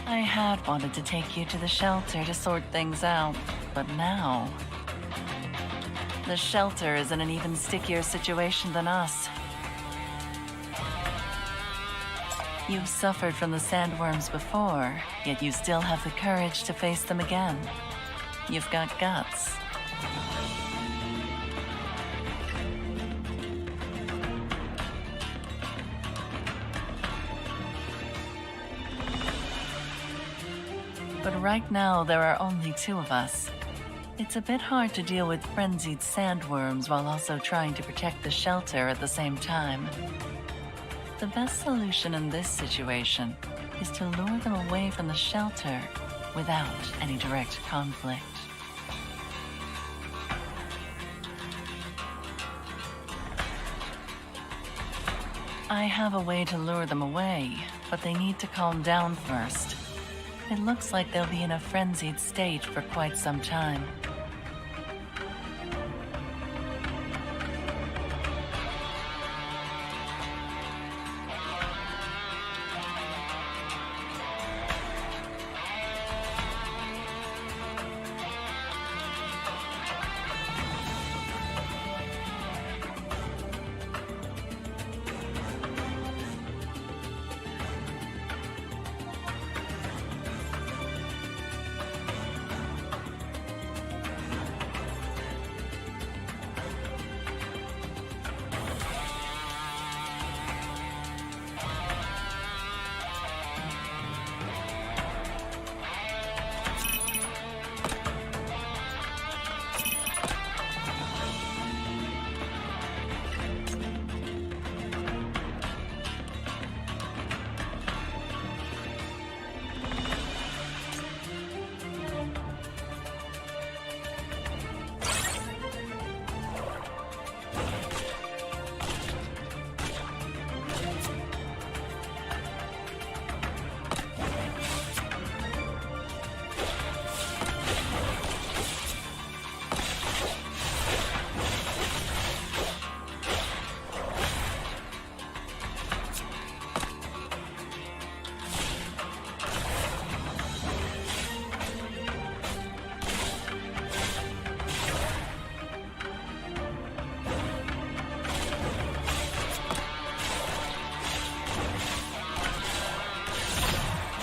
I had wanted to take you to the shelter to sort things out, but now... the shelter is in an even stickier situation than us. You've suffered from the sandworms before, yet you still have the courage to face them again. You've got guts. But right now, there are only two of us. It's a bit hard to deal with frenzied sandworms while also trying to protect the shelter at the same time. The best solution in this situation is to lure them away from the shelter without any direct conflict. I have a way to lure them away, but they need to calm down first. It looks like they'll be in a frenzied state for quite some time.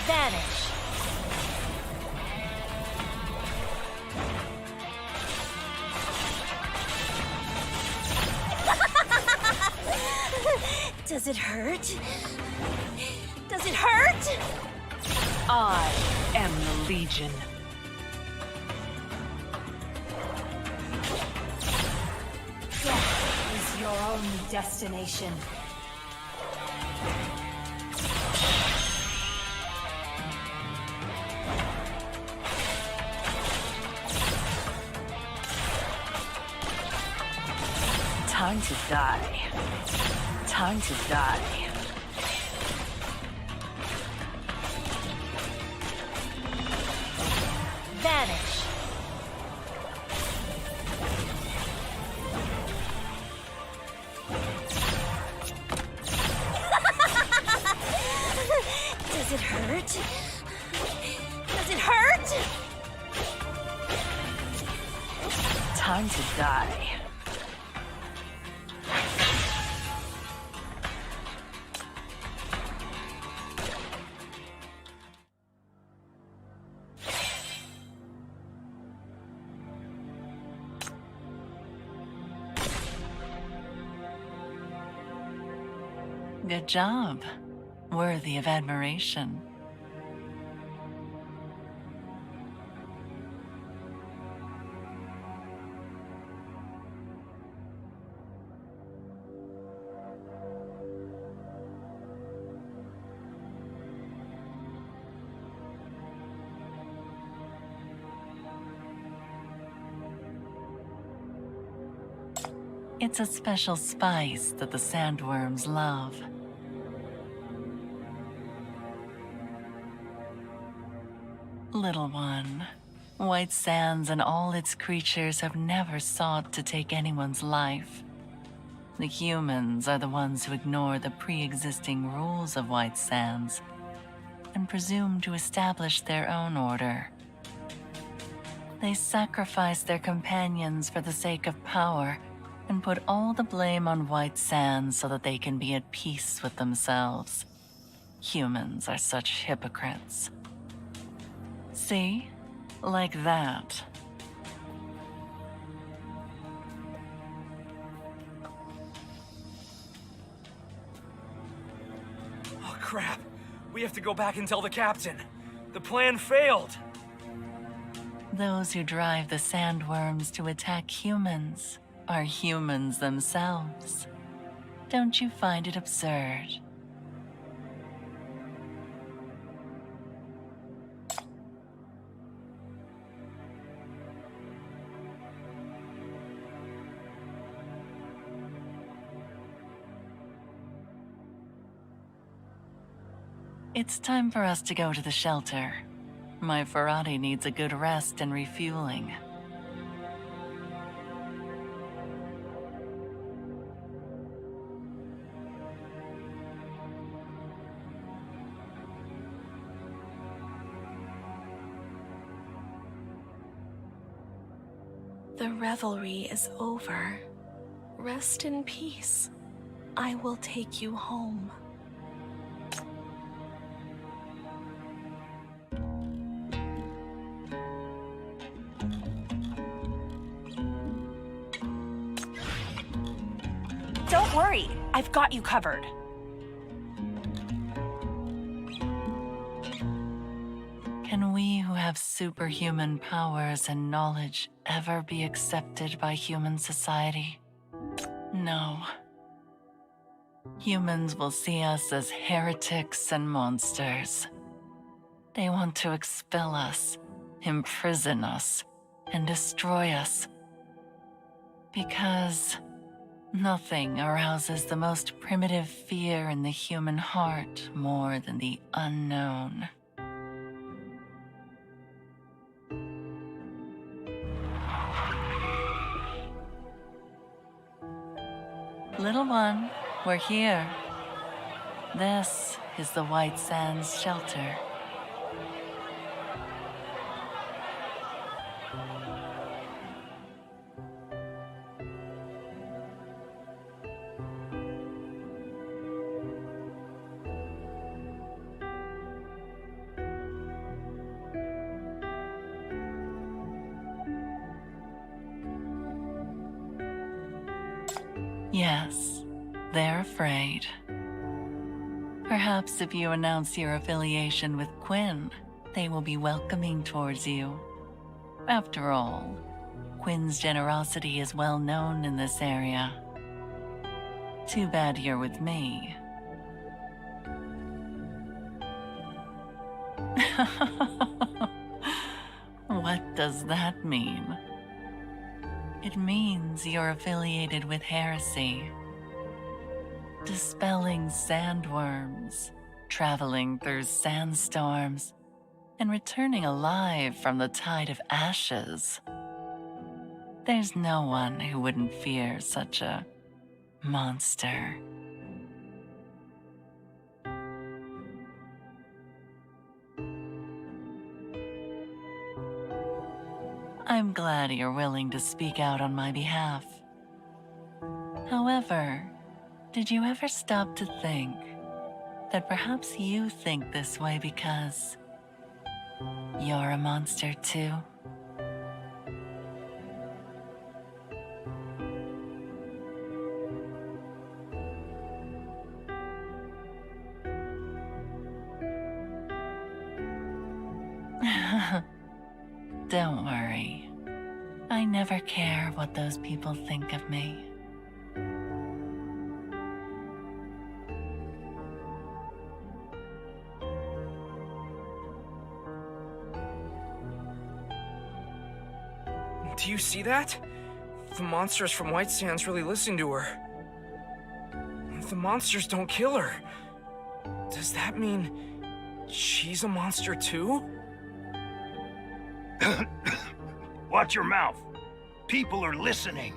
Vanish. Does it hurt? Does it hurt?
I am the Legion.
Death is your only destination.
Time to die. Time to die.
Vanish. Does it hurt? Does it hurt?
Time to die.
Good job. worthy of admiration. It's a special spice that the sandworms love. Little one, White Sands and all its creatures have never sought to take anyone's life. The humans are the ones who ignore the pre-existing rules of White Sands and presume to establish their own order. They sacrifice their companions for the sake of power and put all the blame on White Sands so that they can be at peace with themselves. Humans are such hypocrites. See? Like that.
Oh, crap. We have to go back and tell the captain. The plan failed.
Those who drive the sandworms to attack humans are humans themselves. Don't you find it absurd? It's time for us to go to the shelter. My Ferrari needs a good rest and refueling.
The revelry is over. Rest in peace. I will take you home. Don't worry, I've got you covered.
Can we who have superhuman powers and knowledge ever be accepted by human society? No. Humans will see us as heretics and monsters. They want to expel us, imprison us, and destroy us. Because nothing arouses the most primitive fear in the human heart more than the unknown. Little one, we're here. This is the White Sands shelter. Yes, they're afraid. Perhaps if you announce your affiliation with Quinn, they will be welcoming towards you. After all, Quinn's generosity is well known in this area. Too bad you're with me. What does that mean? It means you're affiliated with heresy. Dispelling sandworms, traveling through sandstorms, and returning alive from the tide of ashes. There's no one who wouldn't fear such a monster. I'm glad you're willing to speak out on my behalf. However, did you ever stop to think that perhaps you think this way because you're a monster too? Don't worry. I never care what those people think of me.
Do you see that? The monsters from White Sands really listen to her. The monsters don't kill her. Does that mean she's a monster too?
Watch your mouth. People are listening.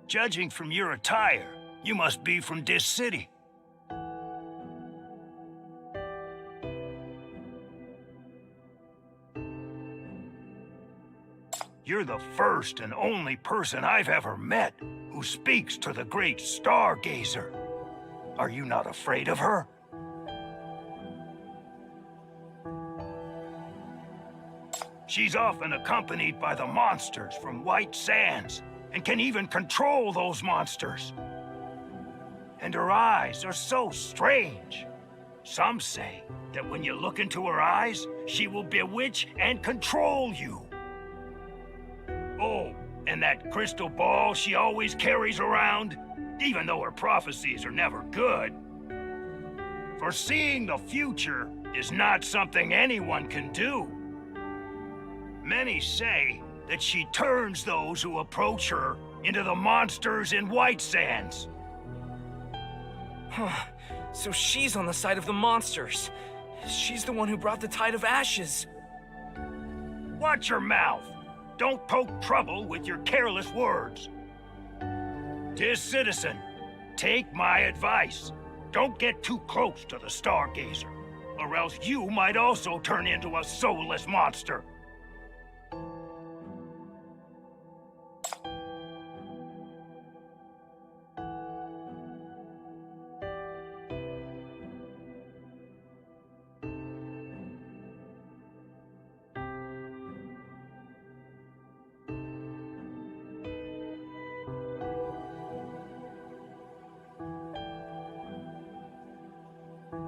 Judging from your attire, you must be from this city. You're the first and only person I've ever met who speaks to the great stargazer. Are you not afraid of her? She's often accompanied by the monsters from White Sands, and can even control those monsters. And her eyes are so strange. Some say that when you look into her eyes, she will bewitch and control you. Oh, and that crystal ball she always carries around, even though her prophecies are never good. Foreseeing the future is not something anyone can do. Many say that she turns those who approach her into the monsters in White Sands.
Huh. So she's on the side of the monsters. She's the one who brought the Tide of Ashes.
Watch your mouth. Don't poke trouble with your careless words. Dear citizen, take my advice. Don't get too close to the Stargazer, or else you might also turn into a soulless monster.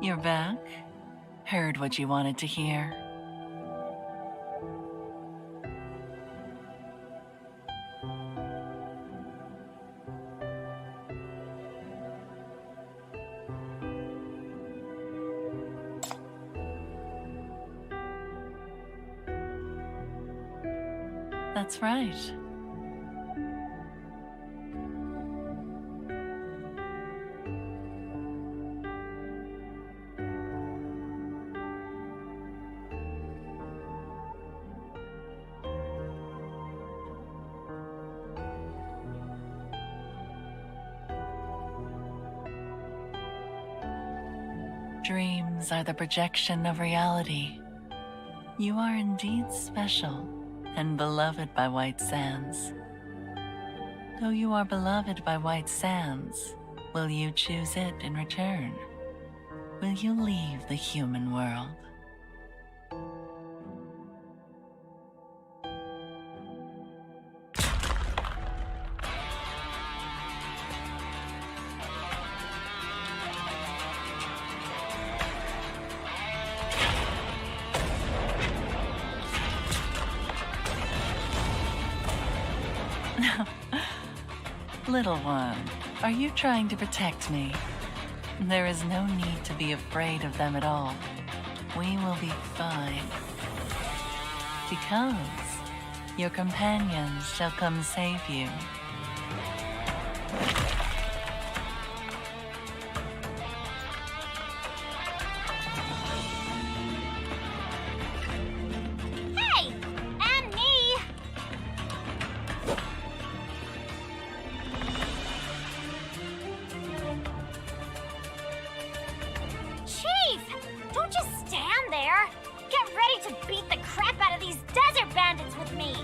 You're back? Heard what you wanted to hear. That's right. Dreams are the projection of reality. You are indeed special and beloved by White Sands. Though you are beloved by White Sands, will you choose it in return? Will you leave the human world? Little one, are you trying to protect me? There is no need to be afraid of them at all. We will be fine. Because your companions shall come save you.
Hey! And me! Chief! Don't just stand there! Get ready to beat the crap out of these desert bandits with me!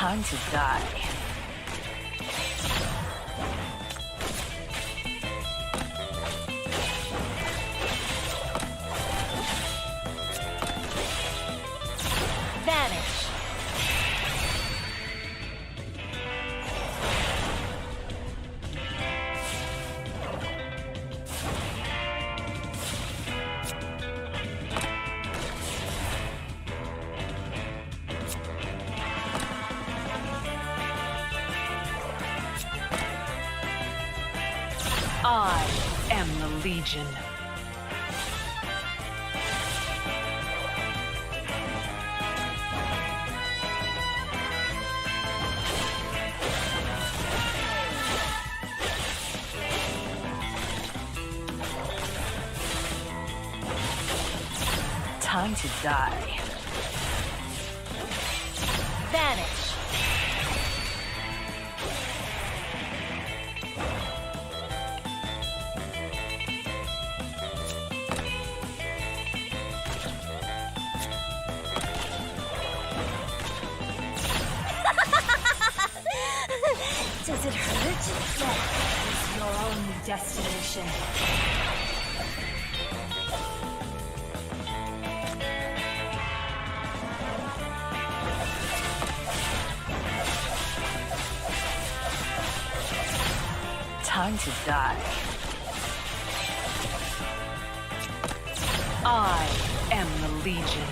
Time to die.
Vanish.
I am the Legion. Time to die.
Vanish.
Does it hurt? Death is your only destination.
Time to die. I am the Legion.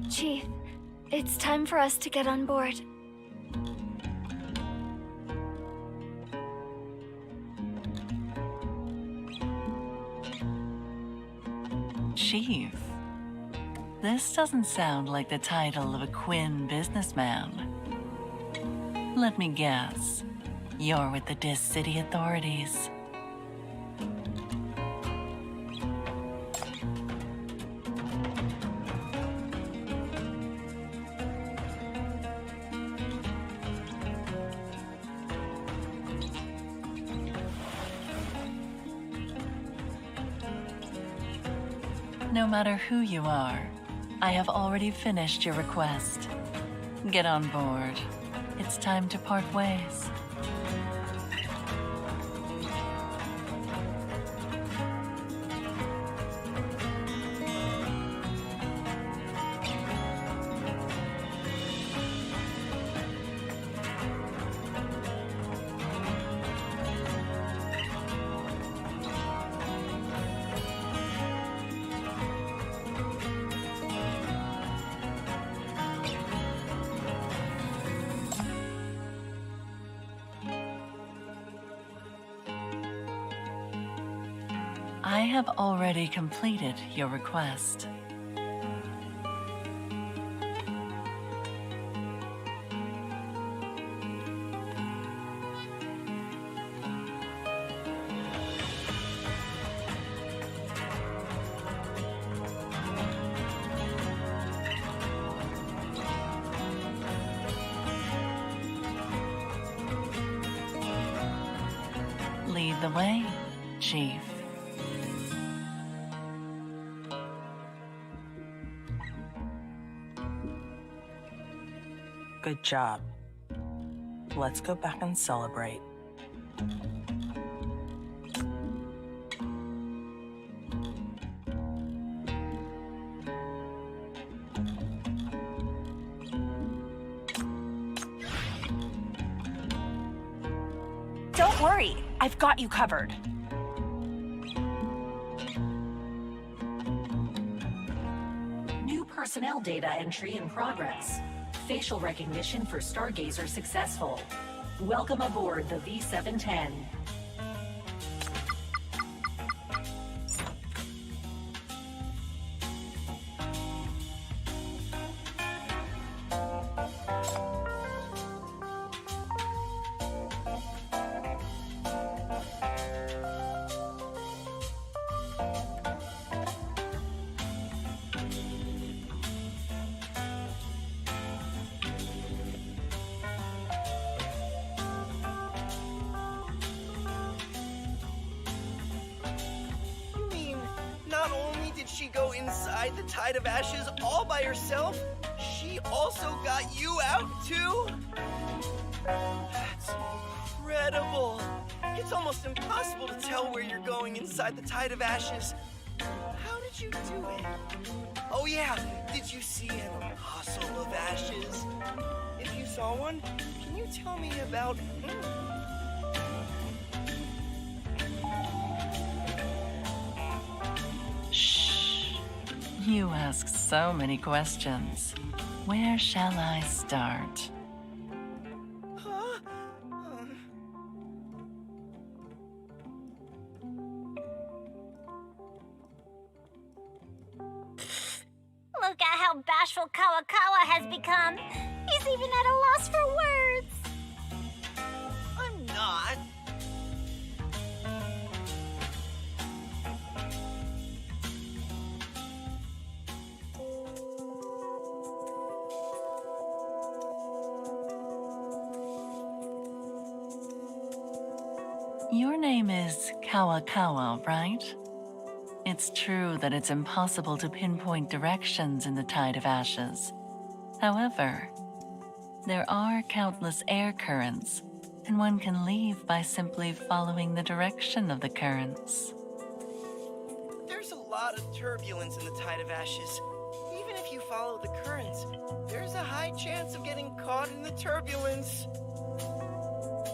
Chief, it's time for us to get on board.
Chief, this doesn't sound like the title of a Quinn businessman. Let me guess. You're with the Dis City authorities. No matter who you are, I have already finished your request. Get on board. It's time to part ways. I have already completed your request. Lead the way, Chief.
Good job. Let's go back and celebrate.
Don't worry, I've got you covered.
New personnel data entry in progress. Facial recognition for Stargazer successful. Welcome aboard the V710.
she go inside the Tide of Ashes all by herself, she also got you out too? That's incredible. It's almost impossible to tell where you're going inside the Tide of Ashes. How did you do it? Oh yeah, did you see an apostle of ashes? If you saw one, can you tell me about him?
Shh. You ask so many questions. Where shall I start?
Huh?
Look at how bashful Kawakawa has become. He's even at a loss for words.
I'm not.
Your name is Kawakawa, right? It's true that it's impossible to pinpoint directions in the Tide of Ashes. However, there are countless air currents, and one can leave by simply following the direction of the currents.
There's a lot of turbulence in the Tide of Ashes. Even if you follow the currents, there's a high chance of getting caught in the turbulence.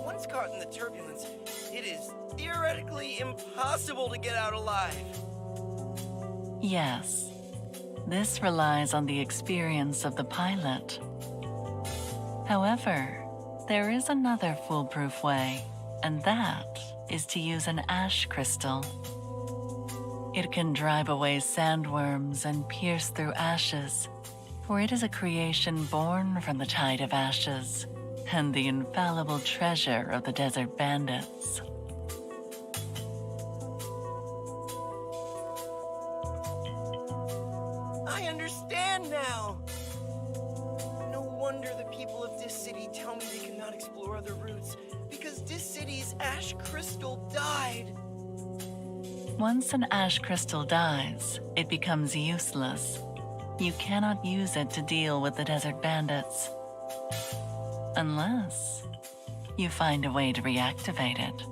Once caught in the turbulence, it is theoretically impossible to get out alive.
Yes, this relies on the experience of the pilot. However, there is another foolproof way, and that is to use an ash crystal. It can drive away sandworms and pierce through ashes, for it is a creation born from the Tide of Ashes and the infallible treasure of the desert bandits.
I understand now. No wonder the people of this city tell me they cannot explore other routes, because this city's ash crystal died.
Once an ash crystal dies, it becomes useless. You cannot use it to deal with the desert bandits. Unless you find a way to reactivate it.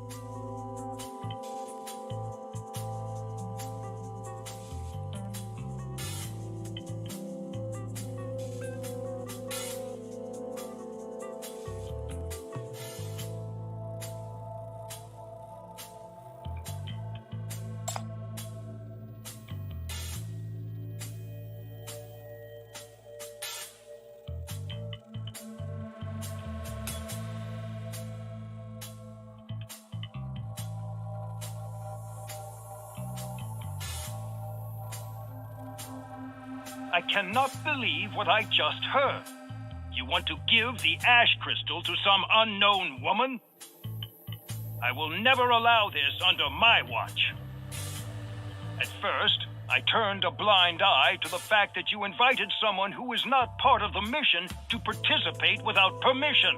I cannot believe what I just heard. You want to give the ash crystal to some unknown woman? I will never allow this under my watch. At first, I turned a blind eye to the fact that you invited someone who is not part of the mission to participate without permission.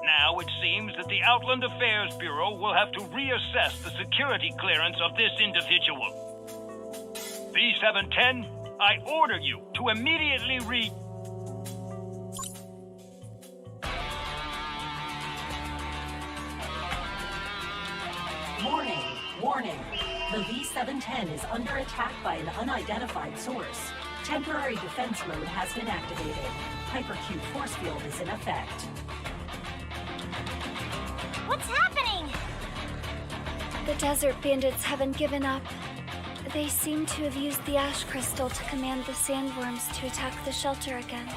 Now it seems that the Outland Affairs Bureau will have to reassess the security clearance of this individual. B710, I order you to immediately
Warning! Warning! The V710 is under attack by an unidentified source. Temporary defense mode has been activated. Hypercube force field is in effect.
What's happening?
The desert bandits haven't given up. They seem to have used the ash crystal to command the sandworms to attack the shelter again.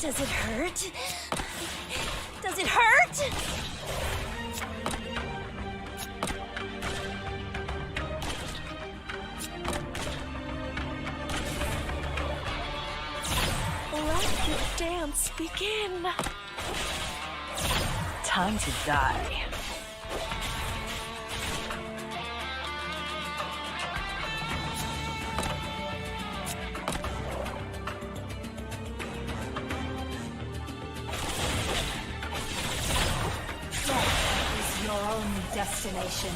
Does it hurt? Does it hurt? Let the dance begin.
Time to die.
Death is your only destination.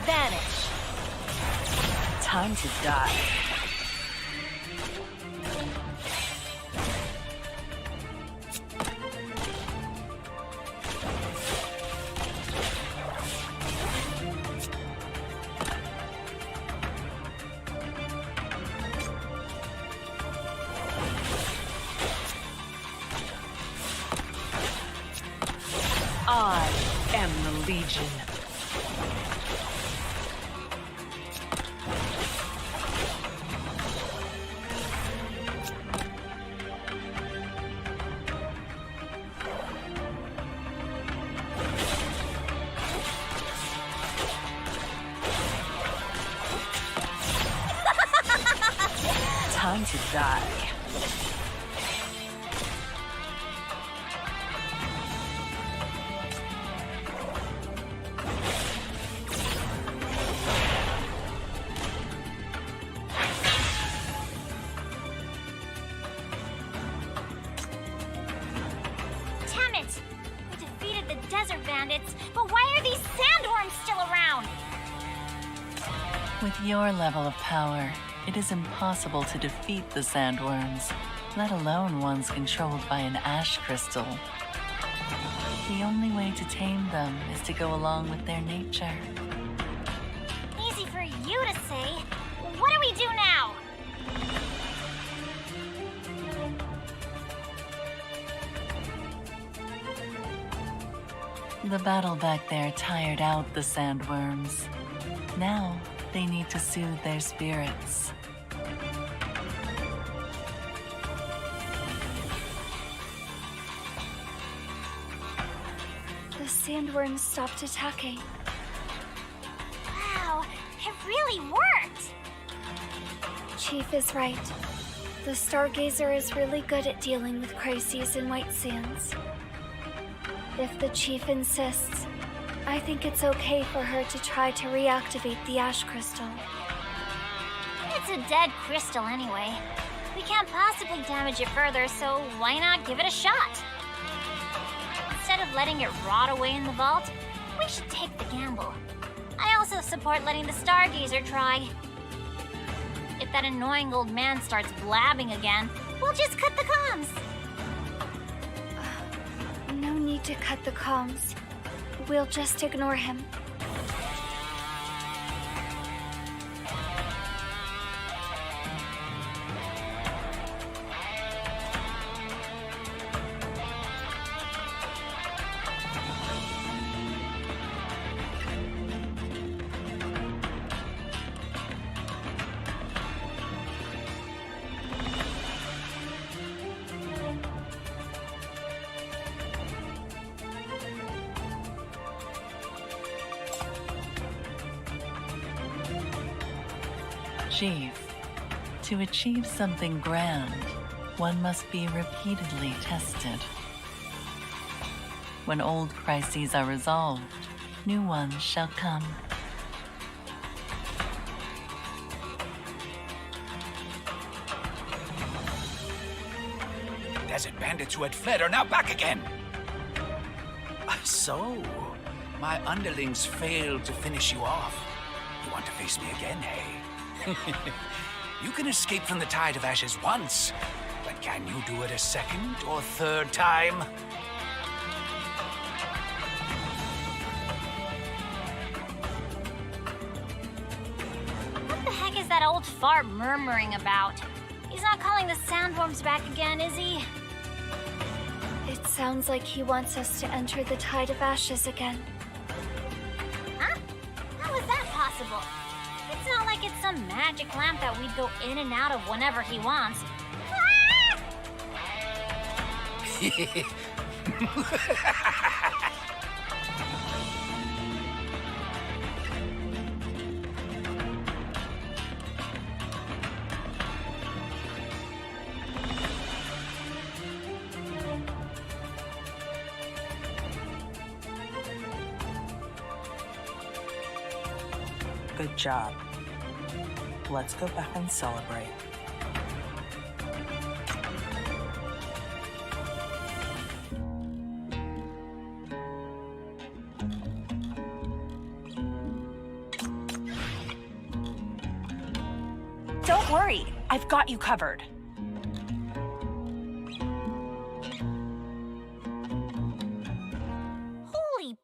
Vanish.
Time to die. I am the Legion. Time to die.
Damn it! We defeated the desert bandits, but why are these sandworms still around?
With your level of power, it is impossible to defeat the sandworms, let alone ones controlled by an ash crystal. The only way to tame them is to go along with their nature.
Easy for you to say. What do we do now?
The battle back there tired out the sandworms. Now, they need to soothe their spirits.
The sandworms stopped attacking.
Wow, it really worked!
Chief is right. The Stargazer is really good at dealing with crises in White Sands. If the Chief insists, I think it's okay for her to try to reactivate the ash crystal.
It's a dead crystal anyway. We can't possibly damage it further, so why not give it a shot? Instead of letting it rot away in the vault, we should take the gamble. I also support letting the Stargazer try. If that annoying old man starts blabbing again, we'll just cut the comms.
No need to cut the comms. We'll just ignore him.
Chief, to achieve something grand, one must be repeatedly tested. When old crises are resolved, new ones shall come.
Desert bandits who had fled are now back again. So, my underlings failed to finish you off. You want to face me again, hey? You can escape from the Tide of Ashes once, but can you do it a second or third time?
old fart murmuring about? He's not calling the sandworms back again, is he?
It sounds like he wants us to enter the Tide of Ashes again.
Huh? How is that possible? It's not like it's some magic lamp that we'd go in and out of whenever he wants.
Good job. Let's go back and celebrate.
Don't worry, I've got you covered.
Holy...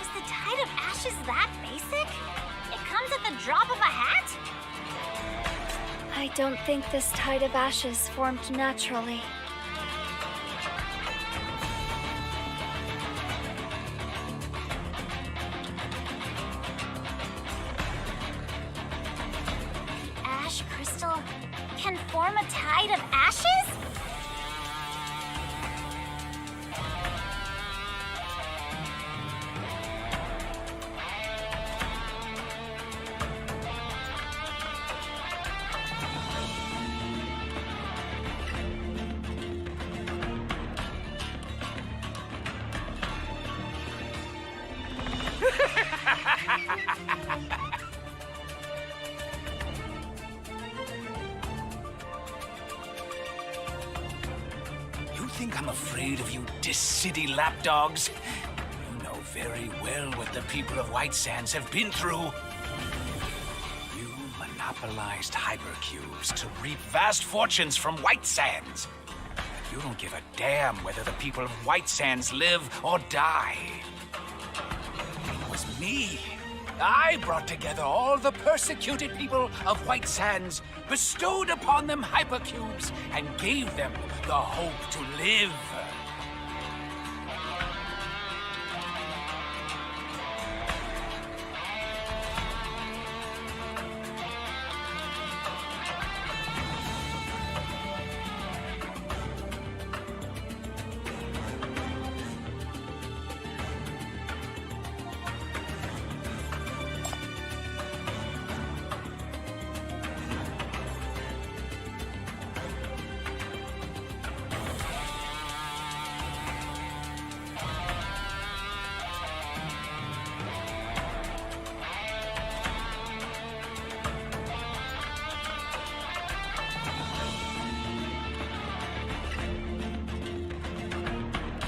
Is the Tide of Ashes that basic? It comes at the drop of a hat?
I don't think this Tide of Ashes formed naturally.
Ash crystal can form a Tide of Ashes?
You think I'm afraid of you dis-city lapdogs? You know very well what the people of White Sands have been through. You monopolized hypercubes to reap vast fortunes from White Sands. But you don't give a damn whether the people of White Sands live or die. It was me. I brought together all the persecuted people of White Sands, bestowed upon them hypercubes, and gave them the hope to live.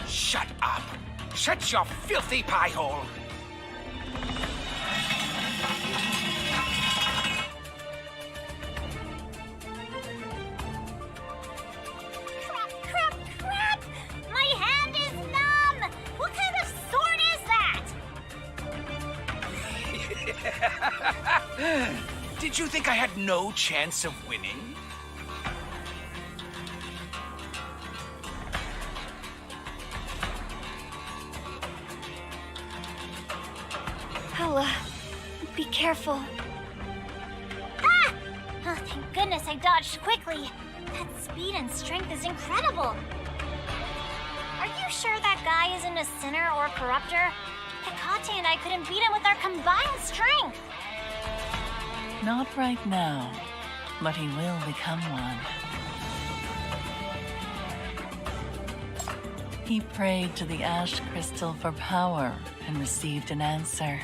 Shut up! Shut your filthy pie hole!
Crap! My hand is numb! What kind of sword is that?
Did you think I had no chance of winning?
Ella, be careful.
Ah! Oh, thank goodness I dodged quickly. That speed and strength is incredible. Are you sure that guy isn't a sinner or corruptor? Hecate and I couldn't beat him with our combined strength.
Not right now, but he will become one. He prayed to the ash crystal for power and received an answer.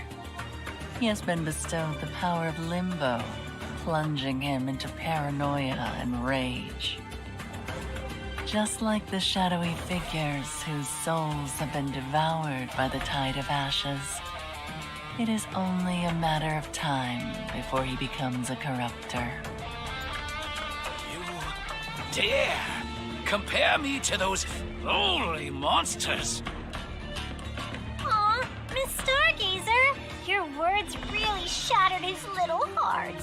He has been bestowed the power of limbo, plunging him into paranoia and rage. Just like the shadowy figures whose souls have been devoured by the Tide of Ashes, it is only a matter of time before he becomes a corruptor.
You dare compare me to those lowly monsters?
Aw, Miss Stargazer, your words really shattered his little heart.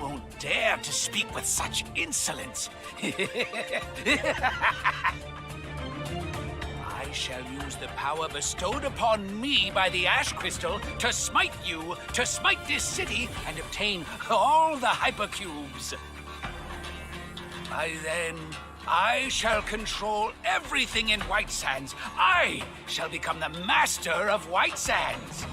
won't dare to speak with such insolence. I shall use the power bestowed upon me by the Ash Crystal to smite you, to smite this city, and obtain all the hypercubes. By then, I shall control everything in White Sands. I shall become the master of White Sands.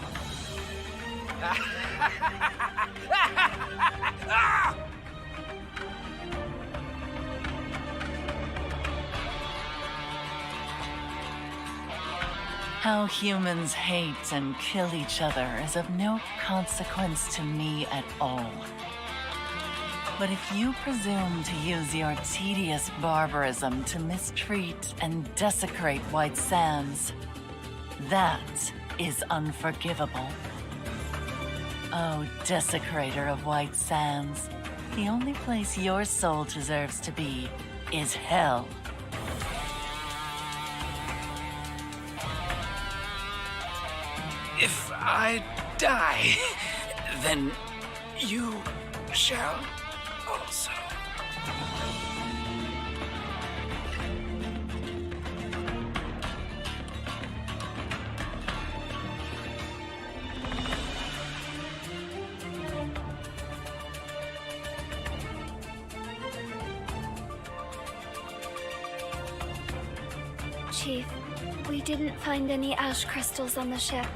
How humans hate and kill each other is of no consequence to me at all. But if you presume to use your tedious barbarism to mistreat and desecrate White Sands, that is unforgivable. Oh, desecrator of White Sands, the only place your soul deserves to be is hell.
If I die, then you shall also.
Chief, we didn't find any ash crystals on the ship.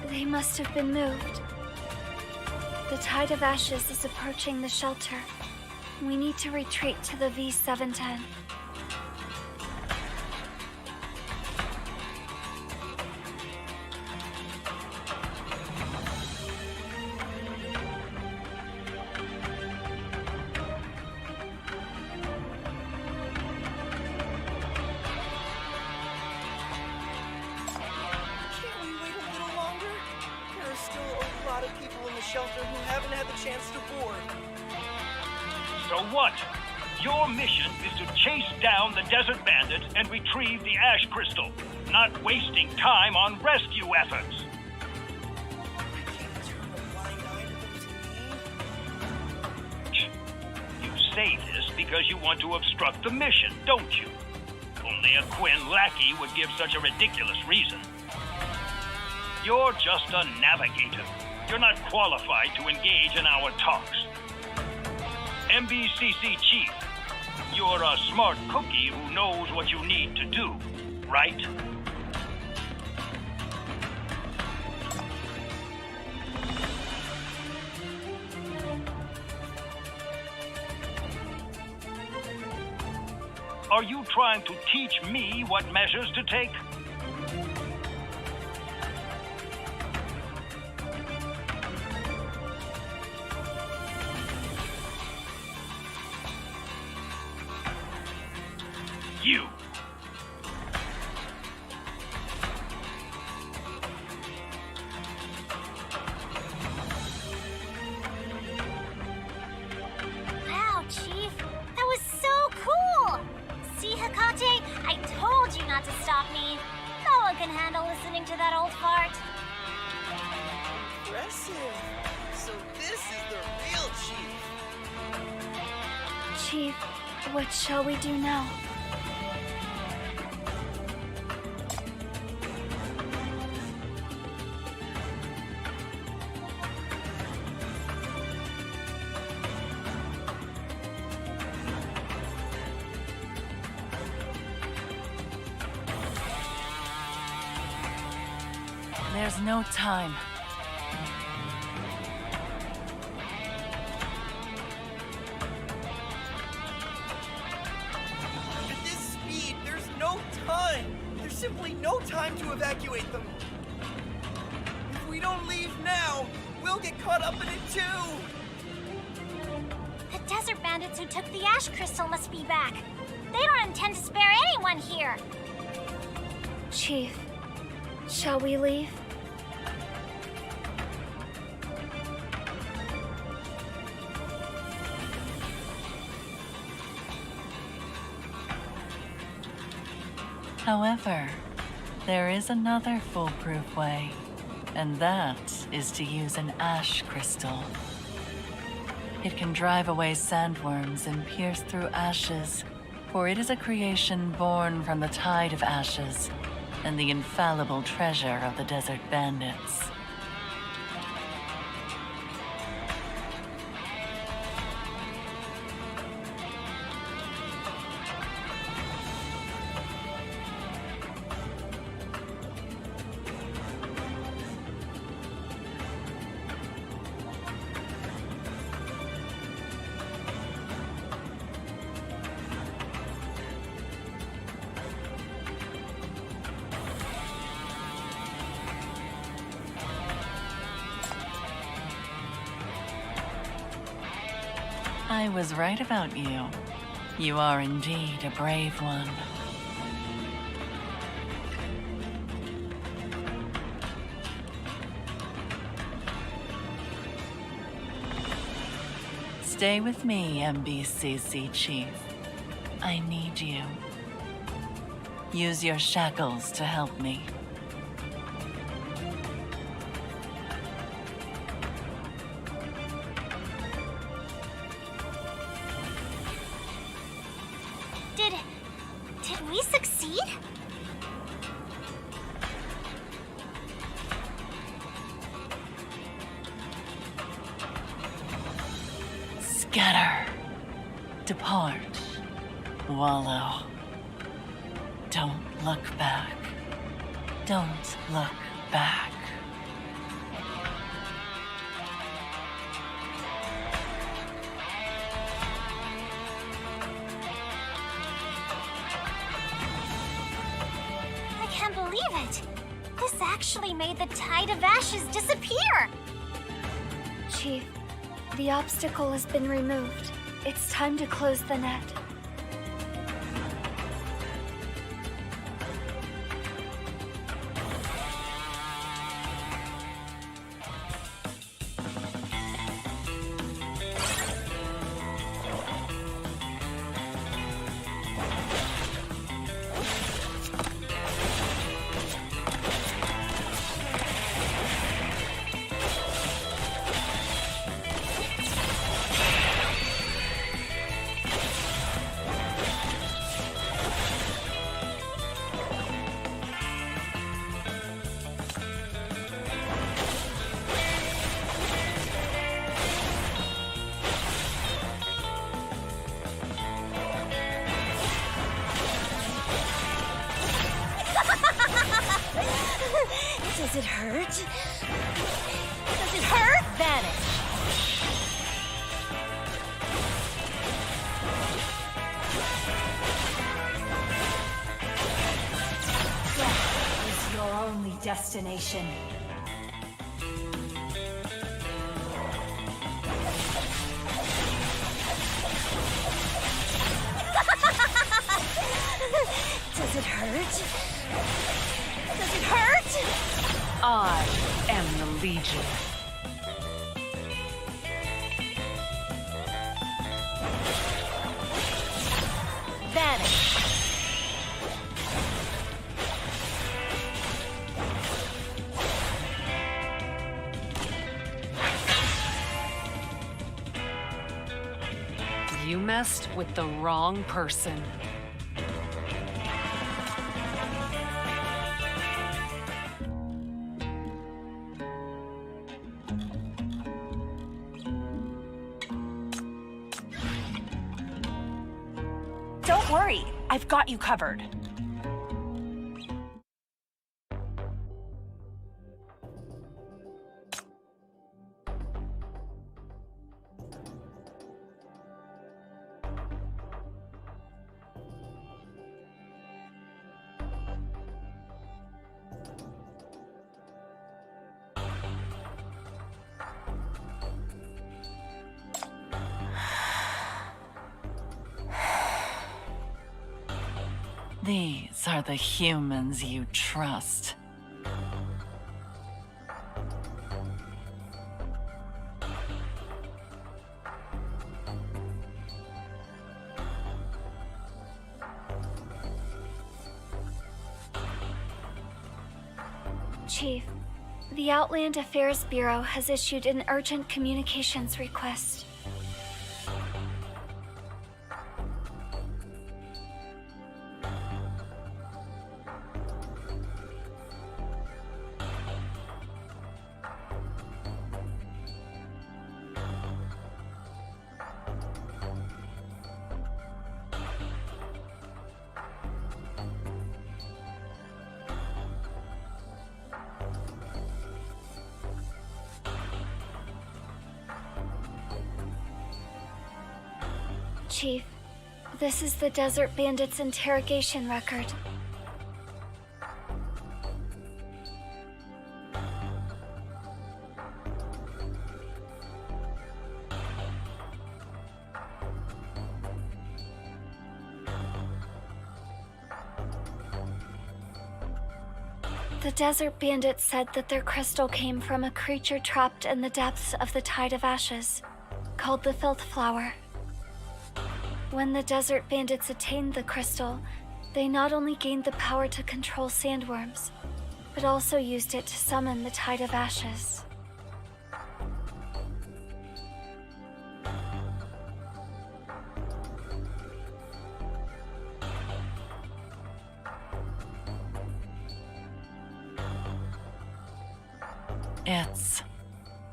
They must have been moved. The tide of ashes is approaching the shelter. We need to retreat to the V710.
Can't we wait a little longer? There are still a lot of people in the shelter who haven't had the chance to board.
So what? Your mission is to chase down the desert bandits and retrieve the ash crystal, not wasting time on rescue efforts.
I can't turn a blind eye to those mean.
You say this because you want to obstruct the mission, don't you? Only a Quinn lackey would give such a ridiculous reason. You're just a navigator. You're not qualified to engage in our talks. MBCC Chief, you're a smart cookie who knows what you need to do, right? Are you trying to teach me what measures to take? You.
Wow, Chief, that was so cool! See, Hekate, I told you not to stop me. No one can handle listening to that old fart.
Impressive. So this is the real Chief.
Chief, what shall we do now?
There's no time.
At this speed, there's no time. There's simply no time to evacuate them. If we don't leave now, we'll get caught up in it too.
The desert bandits who took the ash crystal must be back. They don't intend to spare anyone here.
Chief, shall we leave?
However, there is another foolproof way, and that is to use an ash crystal. It can drive away sandworms and pierce through ashes, for it is a creation born from the tide of ashes and the infallible treasure of the desert bandits. I was right about you. You are indeed a brave one. Stay with me, MBCC Chief. I need you. Use your shackles to help me.
Did we succeed?
Scatter. Depart. Wallow. Don't look back. Don't look back.
I can't believe it. This actually made the tide of ashes disappear.
Chief, the obstacle has been removed. It's time to close the net.
Does it hurt? Does it hurt? Vanish.
Death is your only destination.
Does it hurt? Does it hurt?
I am the Legion.
Vanish.
You messed with the wrong person.
Don't worry, I've got you covered.
These are the humans you trust.
Chief, the Outland Affairs Bureau has issued an urgent communications request. Chief, this is the Desert Bandit's interrogation record. The Desert Bandit said that their crystal came from a creature trapped in the depths of the Tide of Ashes, called the Filth Flower. When the Desert Bandits attained the crystal, they not only gained the power to control sandworms, but also used it to summon the Tide of Ashes.
It's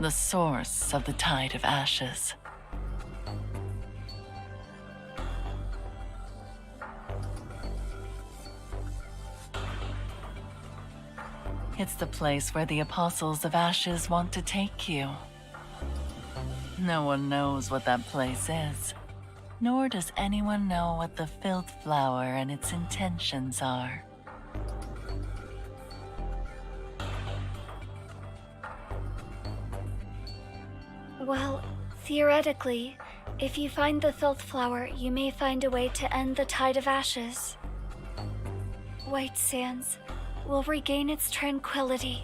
the source of the Tide of Ashes. It's the place where the Apostles of Ashes want to take you. No one knows what that place is, nor does anyone know what the Filth Flower and its intentions are.
Well, theoretically, if you find the Filth Flower, you may find a way to end the Tide of Ashes. White Sands will regain its tranquility.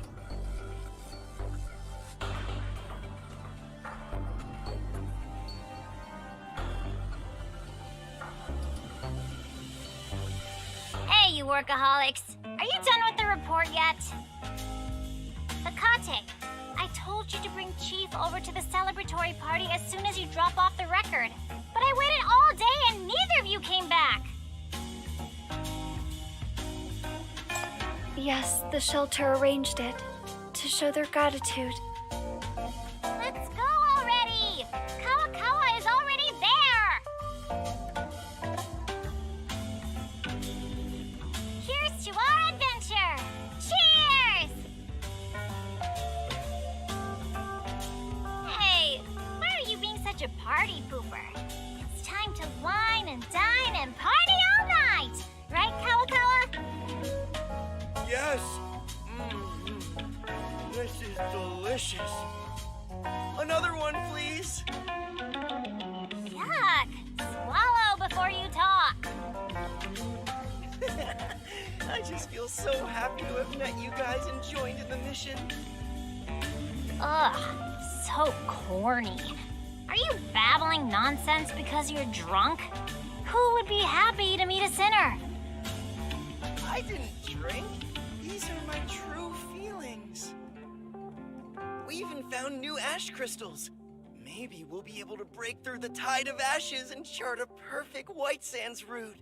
Hey, you workaholics! Are you done with the report yet? Akate, I told you to bring Chief over to the celebratory party as soon as you drop off the record. But I waited all day and neither of you came back!
Yes, the shelter arranged it to show their gratitude.
Let's go already! Kawakawa is already there! Here's to our adventure! Cheers! Hey, why are you being such a party pooper? It's time to wine and dine and party all night! Right, Kawakawa?
Yes! This is delicious. Another one, please.
Yuck! Swallow before you talk.
I just feel so happy to have met you guys and joined in the mission.
Ugh, so corny. Are you babbling nonsense because you're drunk? Who would be happy to meet a sinner?
I didn't drink. These are my true feelings. We even found new ash crystals. Maybe we'll be able to break through the Tide of Ashes and chart a perfect White Sands route.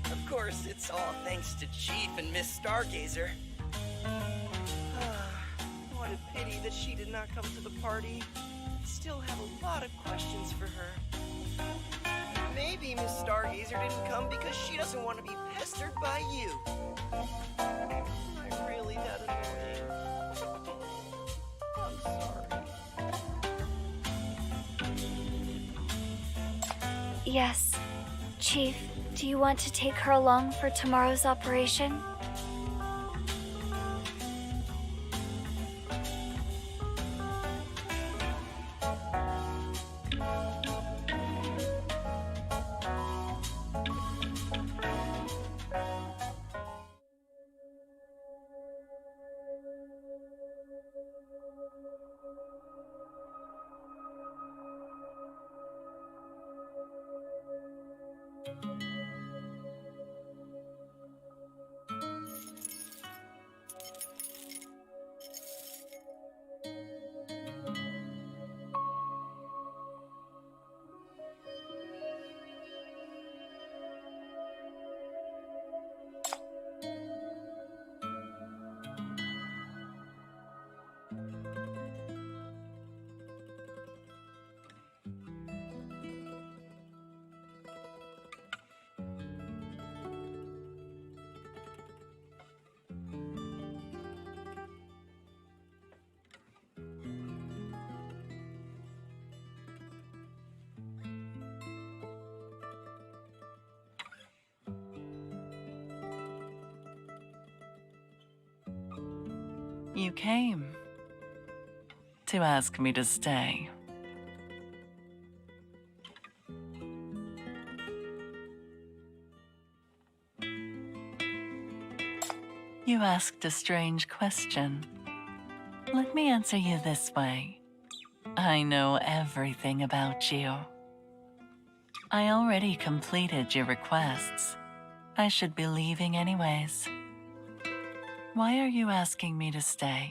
Of course, it's all thanks to Chief and Miss Stargazer. What a pity that she did not come to the party. I still have a lot of questions for her. Maybe Miss Stargazer didn't come because she doesn't want to be pestered by you. Am I really that annoying? I'm sorry.
Yes. Chief, do you want to take her along for tomorrow's operation?
You came to ask me to stay. You asked a strange question. Let me answer you this way. I know everything about you. I already completed your requests. I should be leaving anyways. Why are you asking me to stay?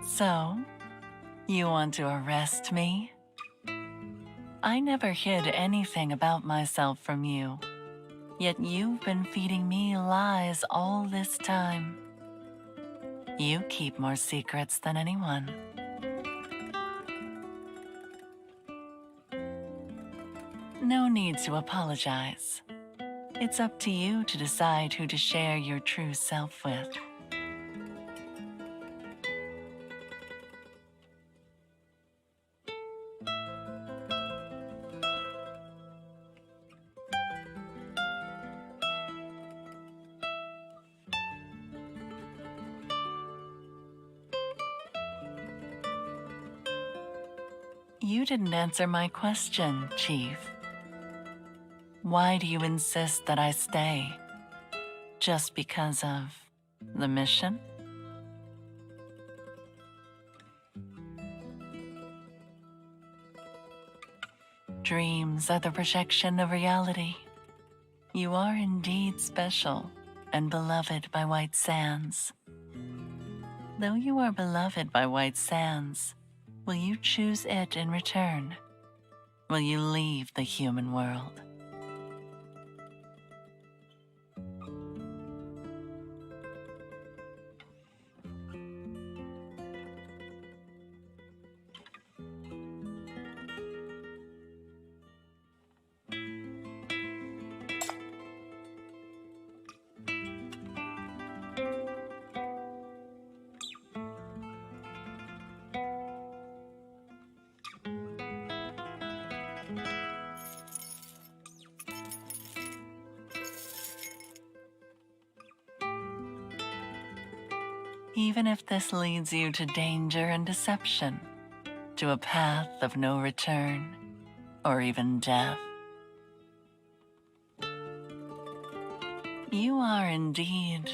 So, you want to arrest me? I never hid anything about myself from you, yet you've been feeding me lies all this time. You keep more secrets than anyone. No need to apologize. It's up to you to decide who to share your true self with. You didn't answer my question, Chief. Why do you insist that I stay? Just because of the mission? Dreams are the projection of reality. You are indeed special and beloved by White Sands. Though you are beloved by White Sands, will you choose it in return? Will you leave the human world? Even if this leads you to danger and deception, to a path of no return, or even death. You are indeed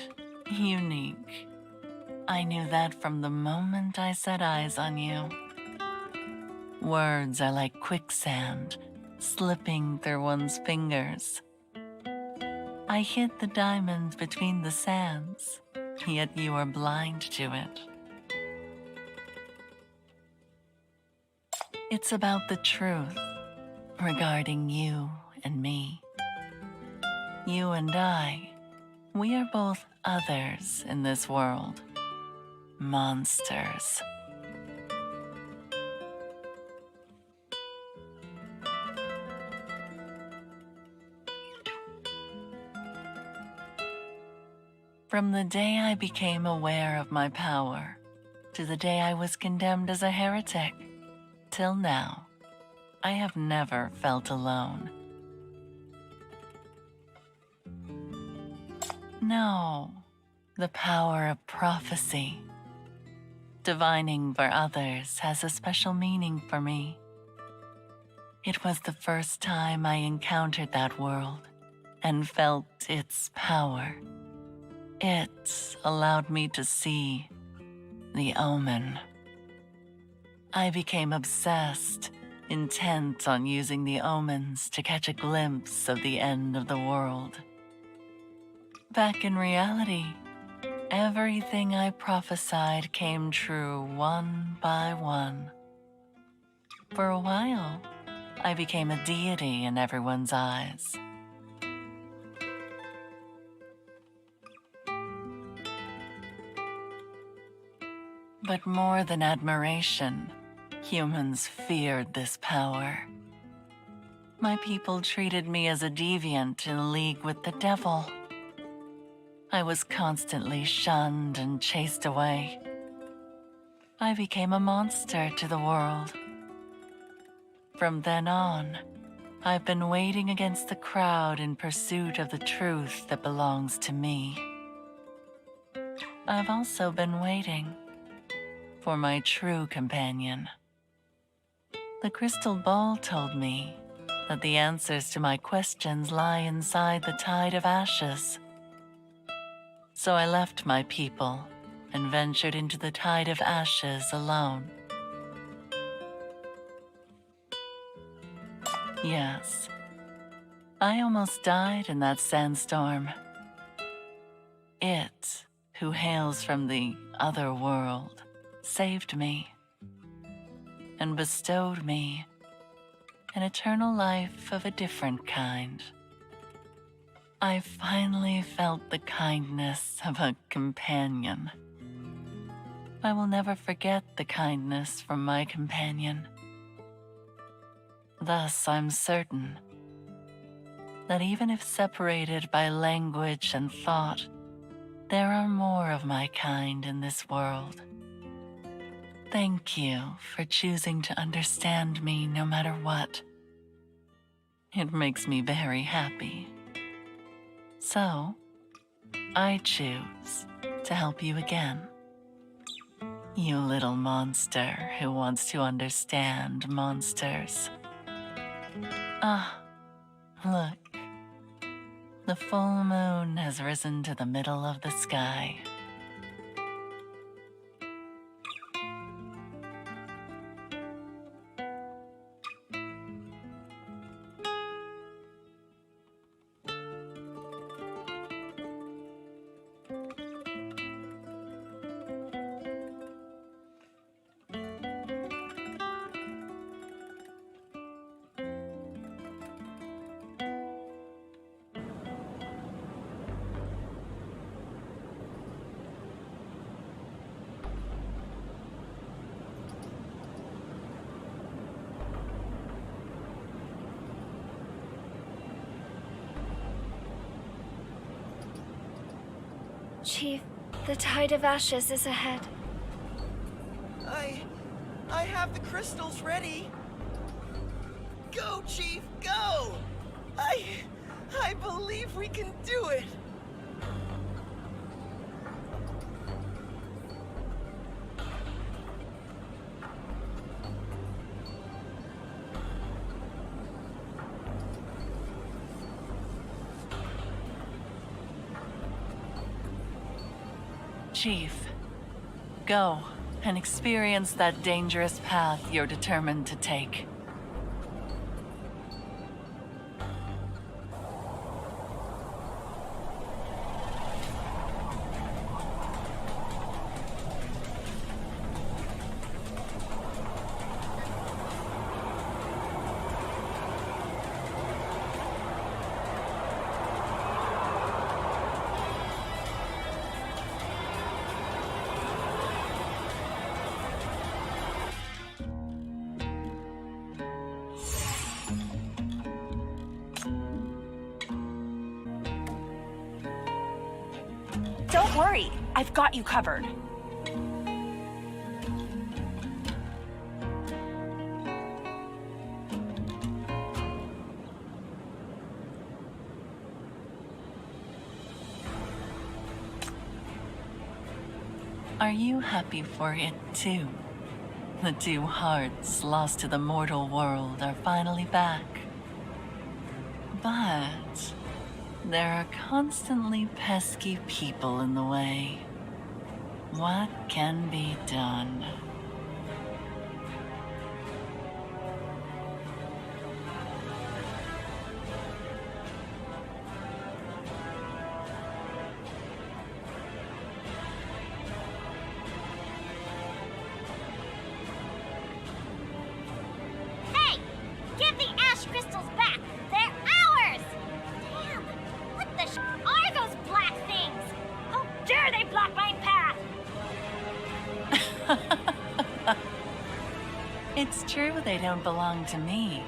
unique. I knew that from the moment I set eyes on you. Words are like quicksand, slipping through one's fingers. I hid the diamond between the sands, yet you are blind to it. It's about the truth regarding you and me. You and I, we are both others in this world. Monsters. From the day I became aware of my power, to the day I was condemned as a heretic, till now, I have never felt alone. No, the power of prophecy. Divining for others has a special meaning for me. It was the first time I encountered that world and felt its power. It allowed me to see the omen. I became obsessed, intent on using the omens to catch a glimpse of the end of the world. Back in reality, everything I prophesied came true one by one. For a while, I became a deity in everyone's eyes. But more than admiration, humans feared this power. My people treated me as a deviant in league with the devil. I was constantly shunned and chased away. I became a monster to the world. From then on, I've been waiting against the crowd in pursuit of the truth that belongs to me. I've also been waiting for my true companion. The crystal ball told me that the answers to my questions lie inside the tide of ashes. So I left my people and ventured into the tide of ashes alone. Yes, I almost died in that sandstorm. It, who hails from the other world, saved me and bestowed me an eternal life of a different kind. I finally felt the kindness of a companion. I will never forget the kindness from my companion. Thus, I'm certain that even if separated by language and thought, there are more of my kind in this world. Thank you for choosing to understand me no matter what. It makes me very happy. So, I choose to help you again. You little monster who wants to understand monsters. Ah, look. The full moon has risen to the middle of the sky.
Chief, the tide of ashes is ahead.
I have the crystals ready. Go, Chief, go! I believe we can do it.
Chief, go and experience that dangerous path you're determined to take.
Don't worry, I've got you covered.
Are you happy for it too? The two hearts lost to the mortal world are finally back. But there are constantly pesky people in the way. What can be done?
Hey! Give the ash crystals back! They're ours! Damn! What the are those black things? How dare they block my path!
It's true they don't belong to me,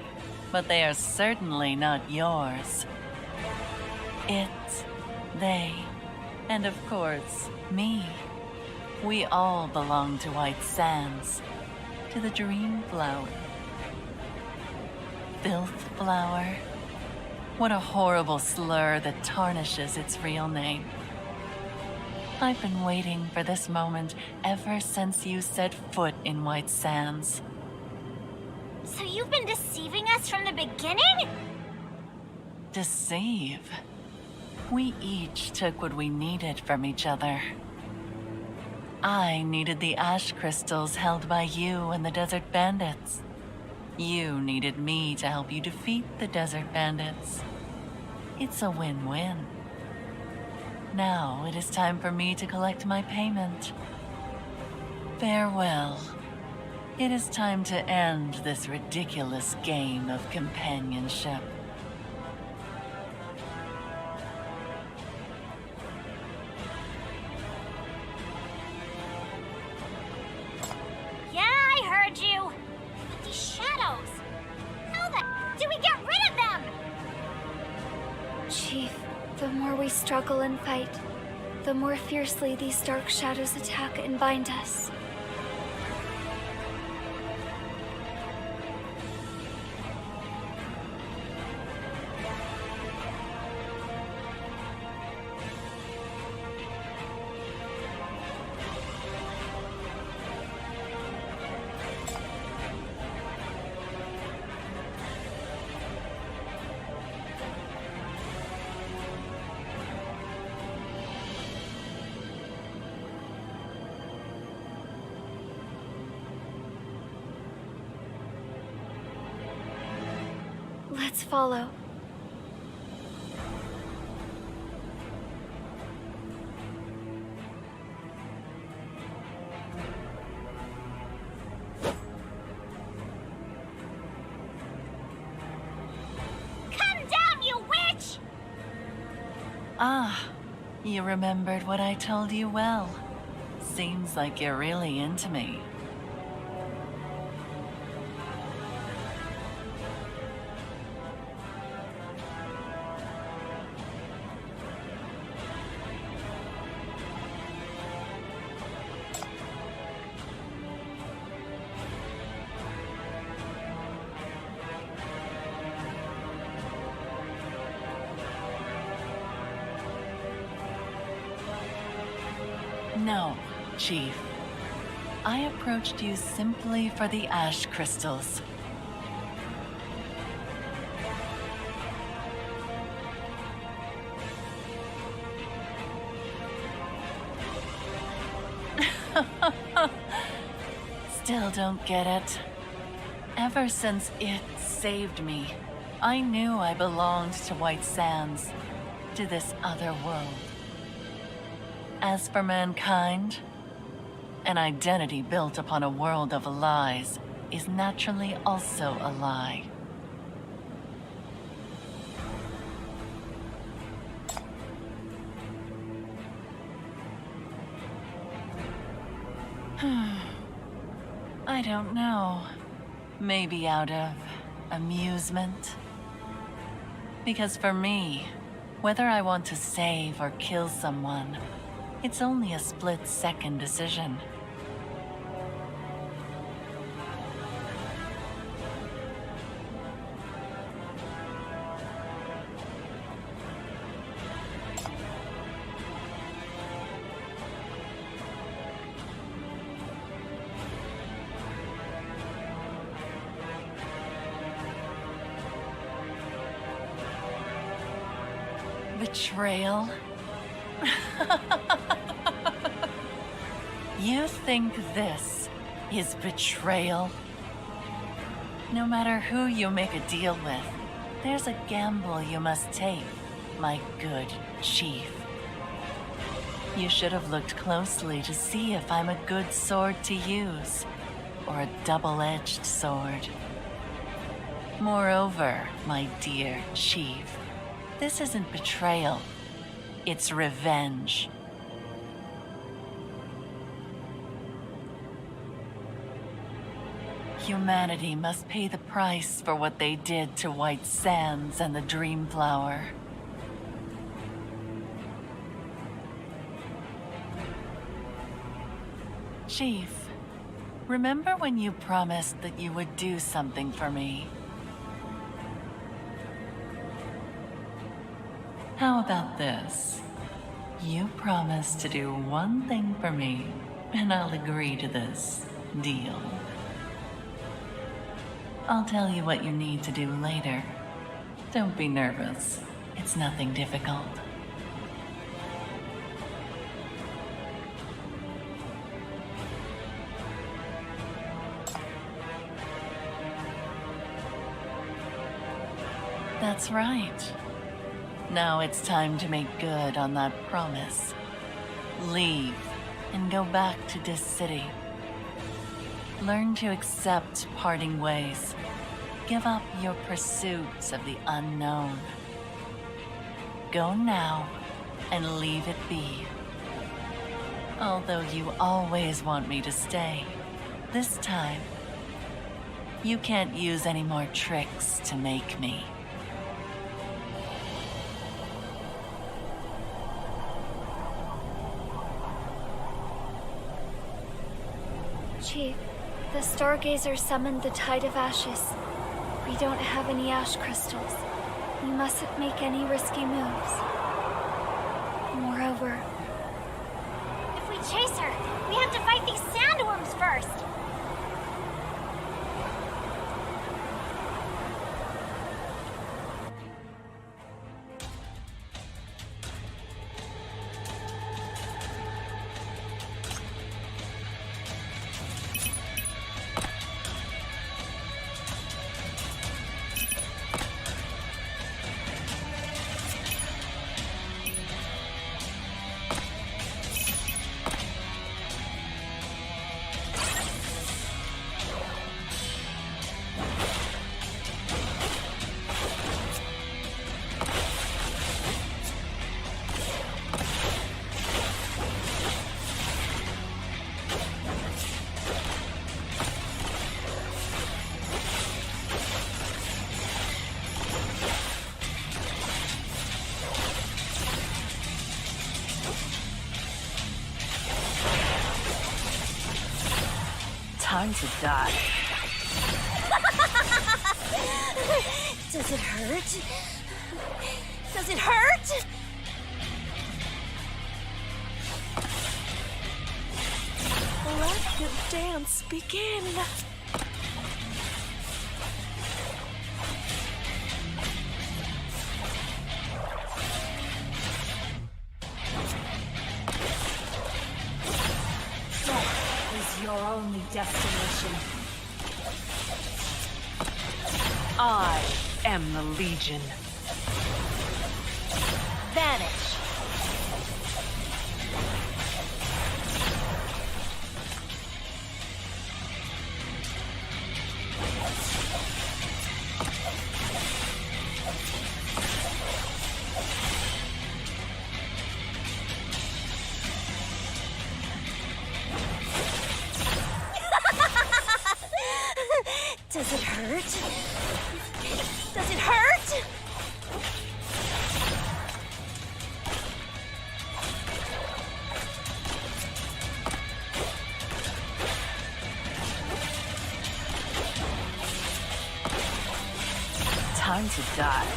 but they are certainly not yours. It, they, and of course, me. We all belong to White Sands, to the Dream Flower. Filth Flower? What a horrible slur that tarnishes its real name. I've been waiting for this moment ever since you set foot in White Sands.
So you've been deceiving us from the beginning?
Deceive? We each took what we needed from each other. I needed the ash crystals held by you and the desert bandits. You needed me to help you defeat the desert bandits. It's a win-win. Now it is time for me to collect my payment. Farewell. It is time to end this ridiculous game of companionship.
Yeah, I heard you. But these shadows, how the do we get rid of them?
Chief, the more we struggle and fight, the more fiercely these dark shadows attack and bind us. Let's follow.
Come down, you witch!
Ah, you remembered what I told you well. Seems like you're really into me. No, Chief. I approached you simply for the ash crystals. Still don't get it. Ever since it saved me, I knew I belonged to White Sands, to this other world. As for mankind, an identity built upon a world of lies is naturally also a lie. I don't know. Maybe out of amusement? Because for me, whether I want to save or kill someone, it's only a split-second decision. Betrayal? You think this is betrayal? No matter who you make a deal with, there's a gamble you must take, my good chief. You should have looked closely to see if I'm a good sword to use, or a double-edged sword. Moreover, my dear chief, this isn't betrayal, it's revenge. Humanity must pay the price for what they did to White Sands and the Dreamflower. Chief, remember when you promised that you would do something for me? How about this? You promise to do one thing for me, and I'll agree to this deal. I'll tell you what you need to do later. Don't be nervous. It's nothing difficult. That's right. Now it's time to make good on that promise. Leave and go back to this city. Learn to accept parting ways. Give up your pursuits of the unknown. Go now and leave it be. Although you always want me to stay, this time, you can't use any more tricks to make me.
Chief, the Stargazer summoned the Tide of Ashes. We don't have any ash crystals. We mustn't make any risky moves. Moreover,
If we chase her, we have to fight these sandworms first.
Time to die.
Does it hurt? Does it hurt?
Let the dance begin.
Is your only destination.
I am the Legion.
Vanish.
Does it hurt? Does it hurt?
Time to die.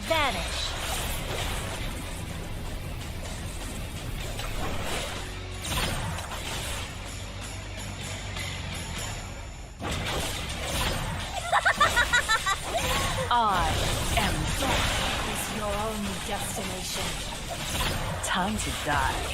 Vanish.
I am
Is your only destination.
Time to die.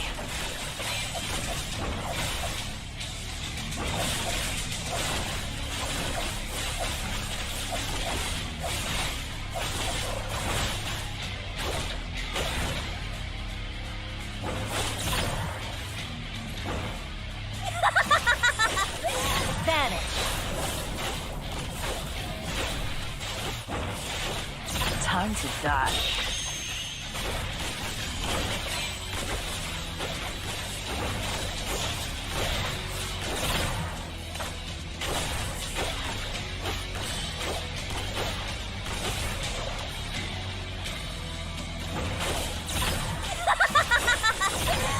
Vanish.
Time to die.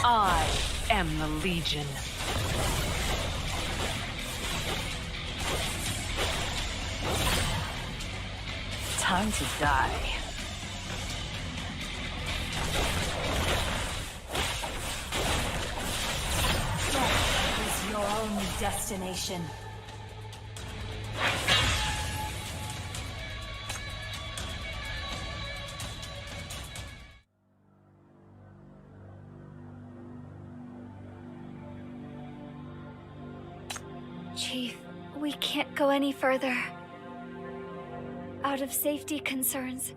I am the Legion. Time to die.
Death is your only destination.
Chief, we can't go any further. Out of safety concerns,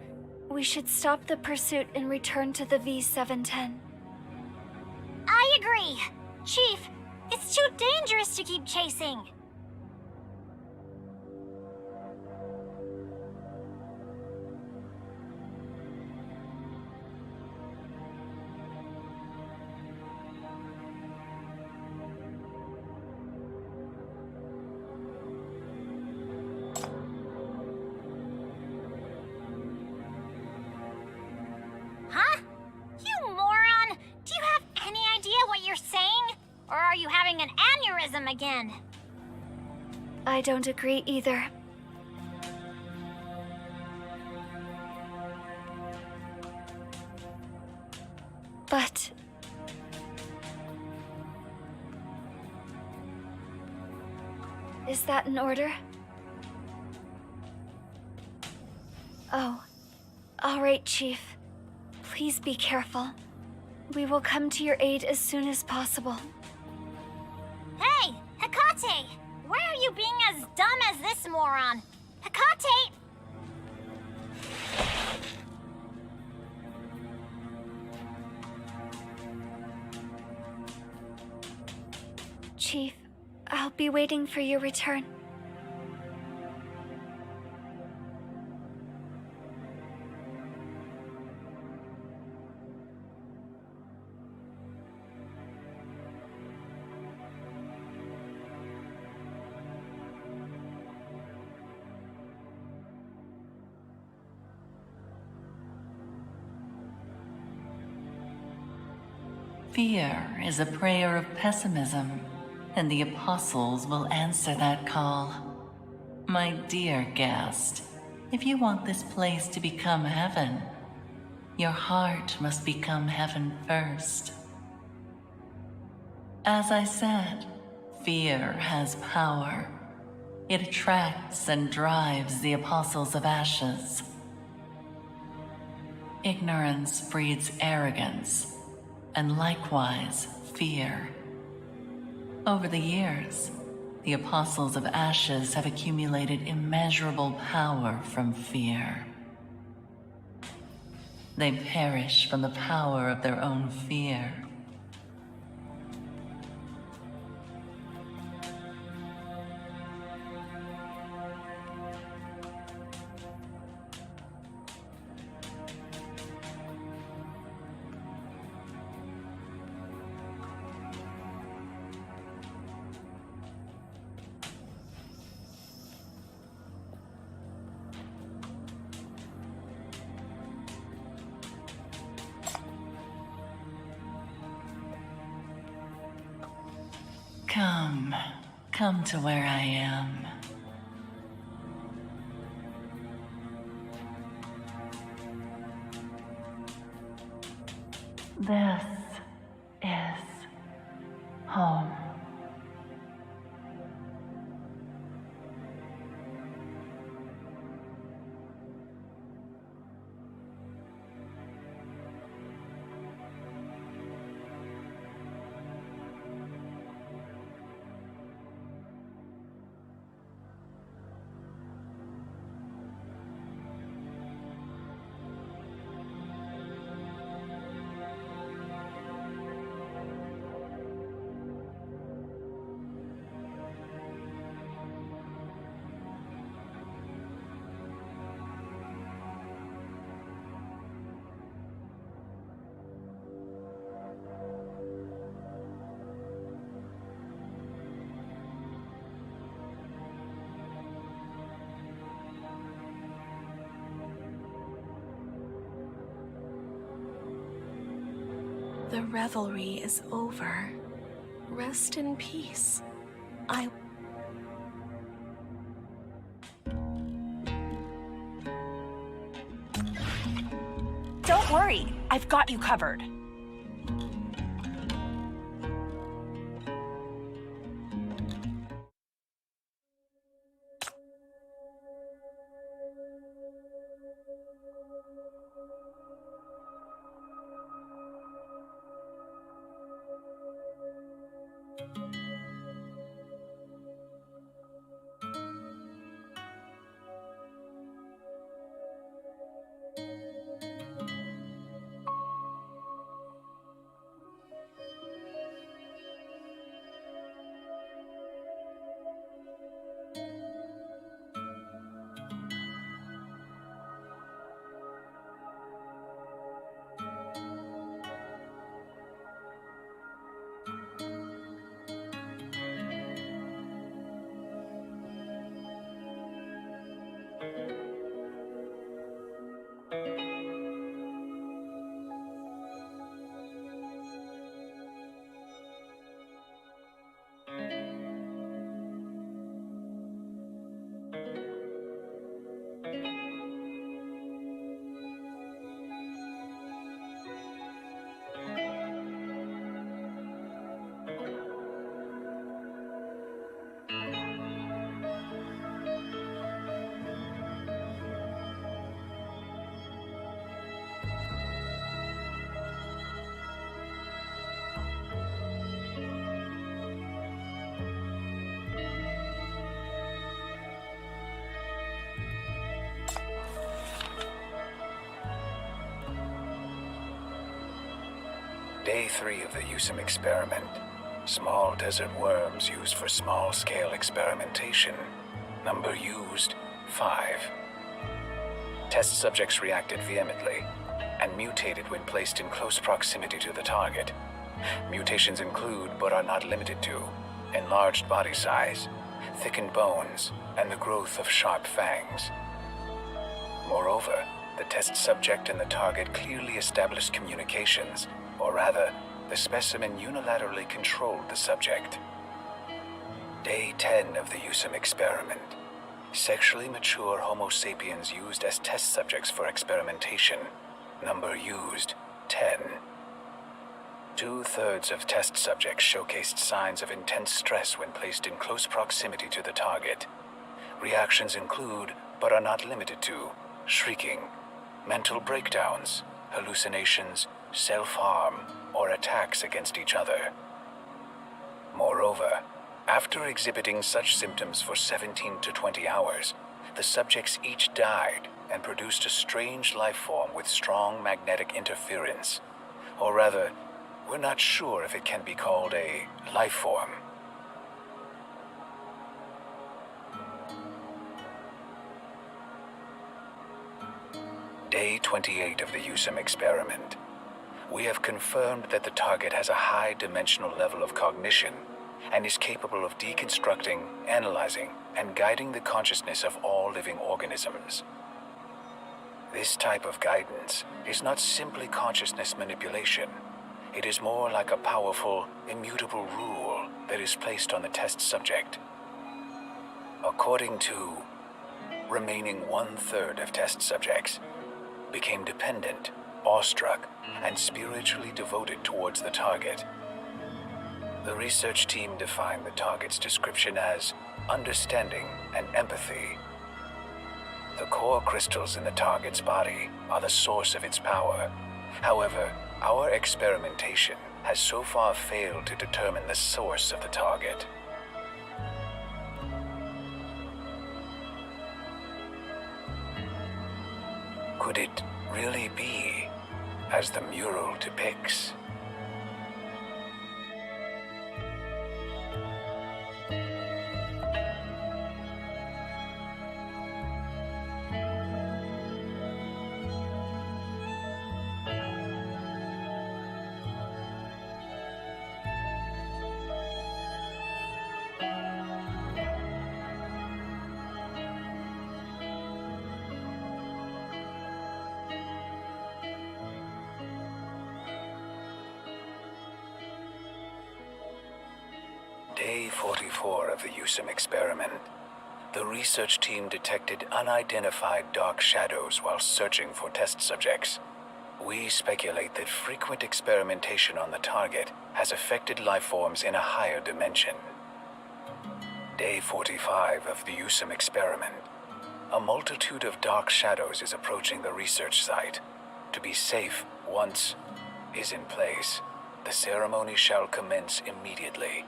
we should stop the pursuit and return to the V-710.
I agree. Chief, it's too dangerous to keep chasing. Huh? You moron! Do you have any idea what you're saying? Or are you having an aneurysm again?
I don't agree either. But... is that an order? Oh. All right, Chief. Please be careful. We will come to your aid as soon as possible.
Hey, Hecate! Why are you being as dumb as this moron? Hecate!
Chief, I'll be waiting for your return.
Fear is a prayer of pessimism, and the apostles will answer that call. My dear guest, if you want this place to become heaven, your heart must become heaven first. As I said, fear has power. It attracts and drives the apostles of ashes. Ignorance breeds arrogance, and likewise fear. Over the years, the apostles of ashes have accumulated immeasurable power from fear. They perish from the power of their own fear. Come to where I am. This is home.
The revelry is over. Rest in peace. I...
Don't worry, I've got you covered.
Day 3 of the Usum experiment. Small desert worms used for small-scale experimentation. Number used, 5. Test subjects reacted vehemently and mutated when placed in close proximity to the target. Mutations include, but are not limited to, enlarged body size, thickened bones, and the growth of sharp fangs. Moreover, the test subject and the target clearly established communications, or rather, the specimen unilaterally controlled the subject. Day 10 of the Usum experiment. Sexually mature Homo sapiens used as test subjects for experimentation. Number used, 10. 2/3 of test subjects showcased signs of intense stress when placed in close proximity to the target. Reactions include, but are not limited to, shrieking, mental breakdowns, hallucinations, self-harm, or attacks against each other. Moreover, after exhibiting such symptoms for 17 to 20 hours, the subjects each died and produced a strange life form with strong magnetic interference. Or rather, we're not sure if it can be called a life form. Day 28 of the Usum experiment. We have confirmed that the target has a high dimensional level of cognition and is capable of deconstructing, analyzing, and guiding the consciousness of all living organisms. This type of guidance is not simply consciousness manipulation. It is more like a powerful, immutable rule that is placed on the test subject. According to remaining 1/3 of test subjects became dependent, awestruck, and spiritually devoted towards the target. The research team defined the target's description as understanding and empathy. The core crystals in the target's body are the source of its power. However, our experimentation has so far failed to determine the source of the target. Could it really be as the mural depicts? Day 44 of the Usum experiment. The research team detected unidentified dark shadows while searching for test subjects. We speculate that frequent experimentation on the target has affected life forms in a higher dimension. Day 45 of the Usum experiment. A multitude of dark shadows is approaching the research site. To be safe once is in place, the ceremony shall commence immediately.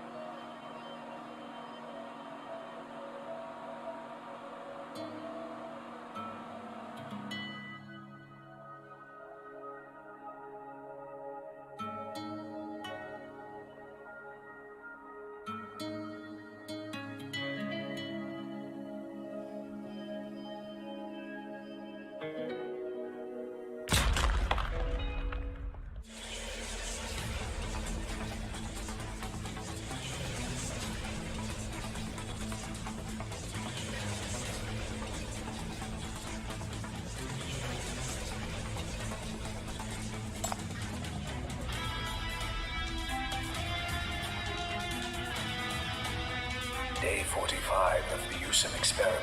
Day 45 of the Usum experiment.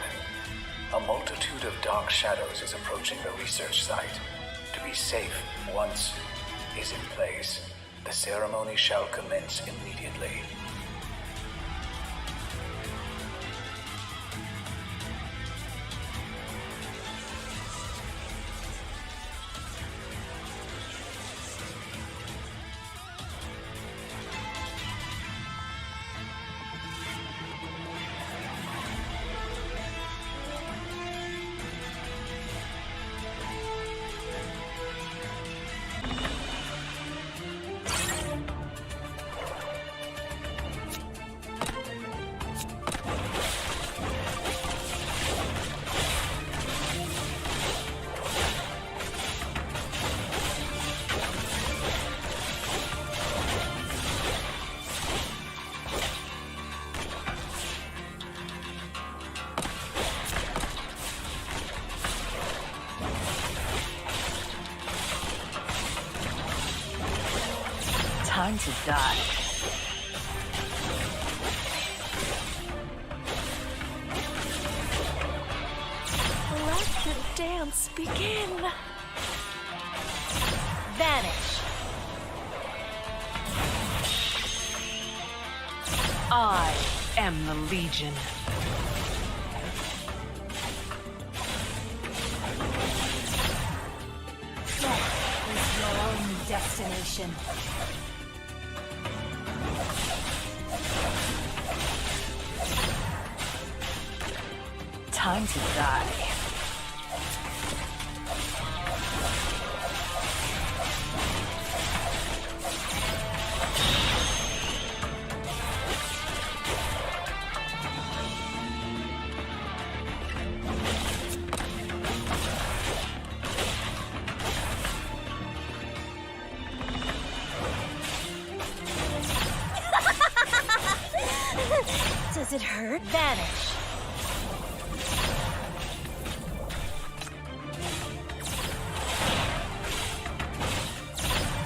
A multitude of dark shadows is approaching the research site. To be safe once is in place, the ceremony shall commence immediately.
Time to die.
Let the dance begin.
Vanish.
I am the Legion.
Death is your only destination.
Time to die.
Does it hurt? Vanish.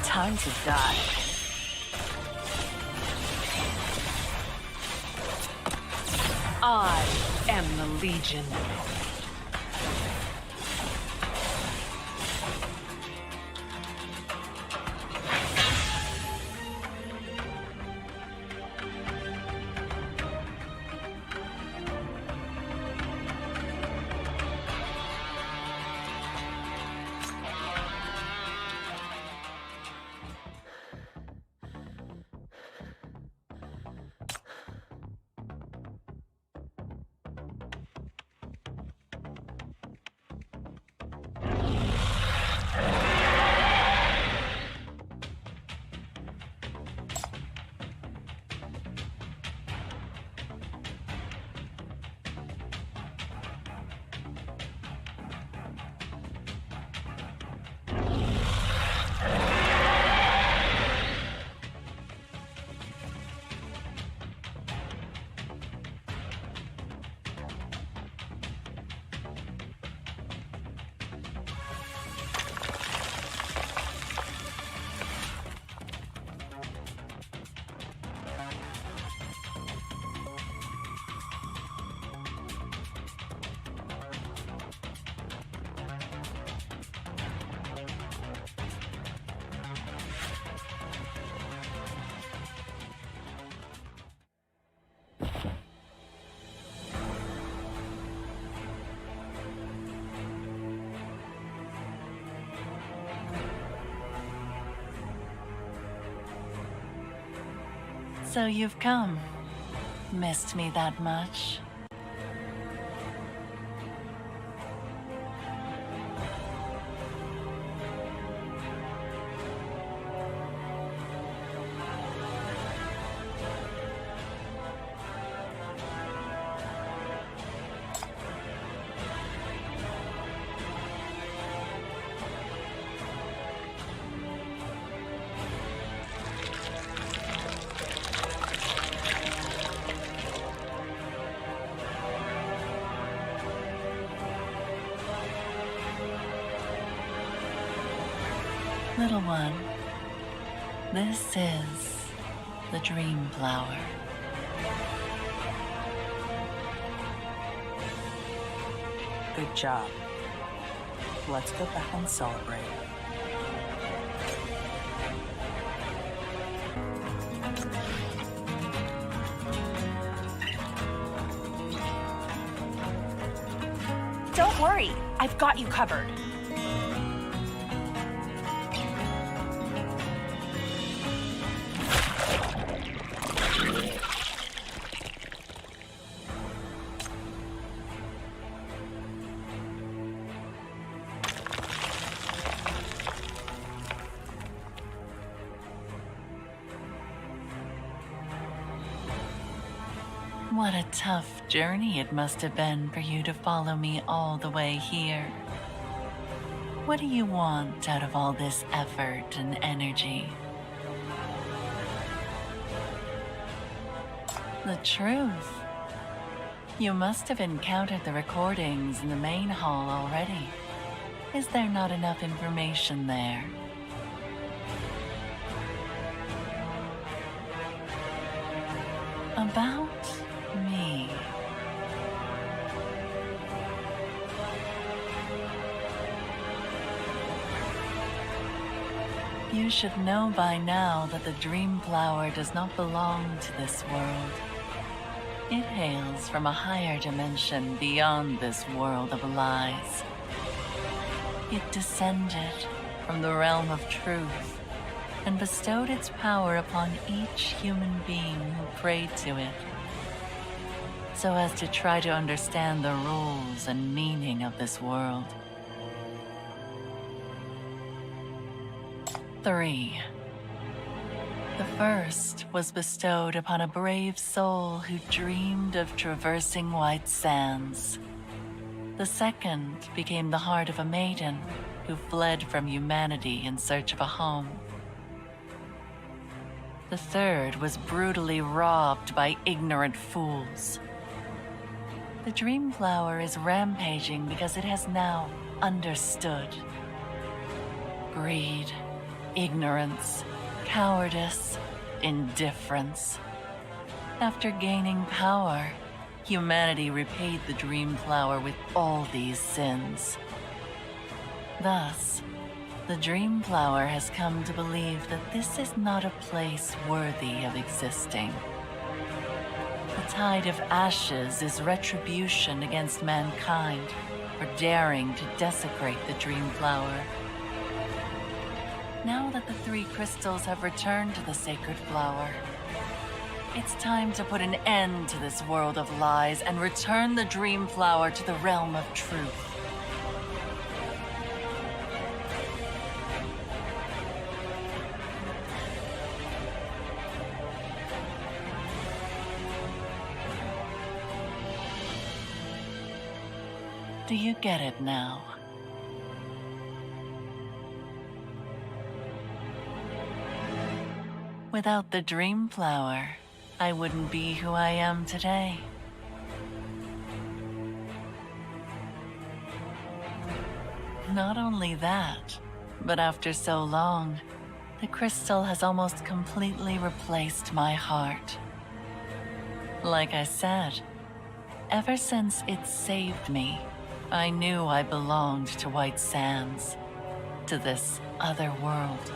Time to die. I am the Legion.
So you've come. Missed me that much? Little one, this is the Dream Flower.
Good job. Let's go back and celebrate.
Don't worry, I've got you covered.
What a tough journey it must have been for you to follow me all the way here. What do you want out of all this effort and energy? The truth. You must have encountered the recordings in the main hall already. Is there not enough information there? About me. You should know by now that the Dream Flower does not belong to this world. It hails from a higher dimension beyond this world of lies. It descended from the realm of truth and bestowed its power upon each human being who prayed to it, so as to try to understand the rules and meaning of this world. 3. The first was bestowed upon a brave soul who dreamed of traversing White Sands. The second became the heart of a maiden who fled from humanity in search of a home. The third was brutally robbed by ignorant fools. The Dream Flower is rampaging because it has now understood. Greed, ignorance, cowardice, indifference. After gaining power, humanity repaid the Dream Flower with all these sins. Thus, the Dream Flower has come to believe that this is not a place worthy of existing. The tide of ashes is retribution against mankind for daring to desecrate the Dream Flower. Now that the 3 crystals have returned to the sacred flower, it's time to put an end to this world of lies and return the Dream Flower to the realm of truth. Do you get it now? Without the Dream Flower, I wouldn't be who I am today. Not only that, but after so long, the crystal has almost completely replaced my heart. Like I said, ever since it saved me, I knew I belonged to White Sands, to this other world.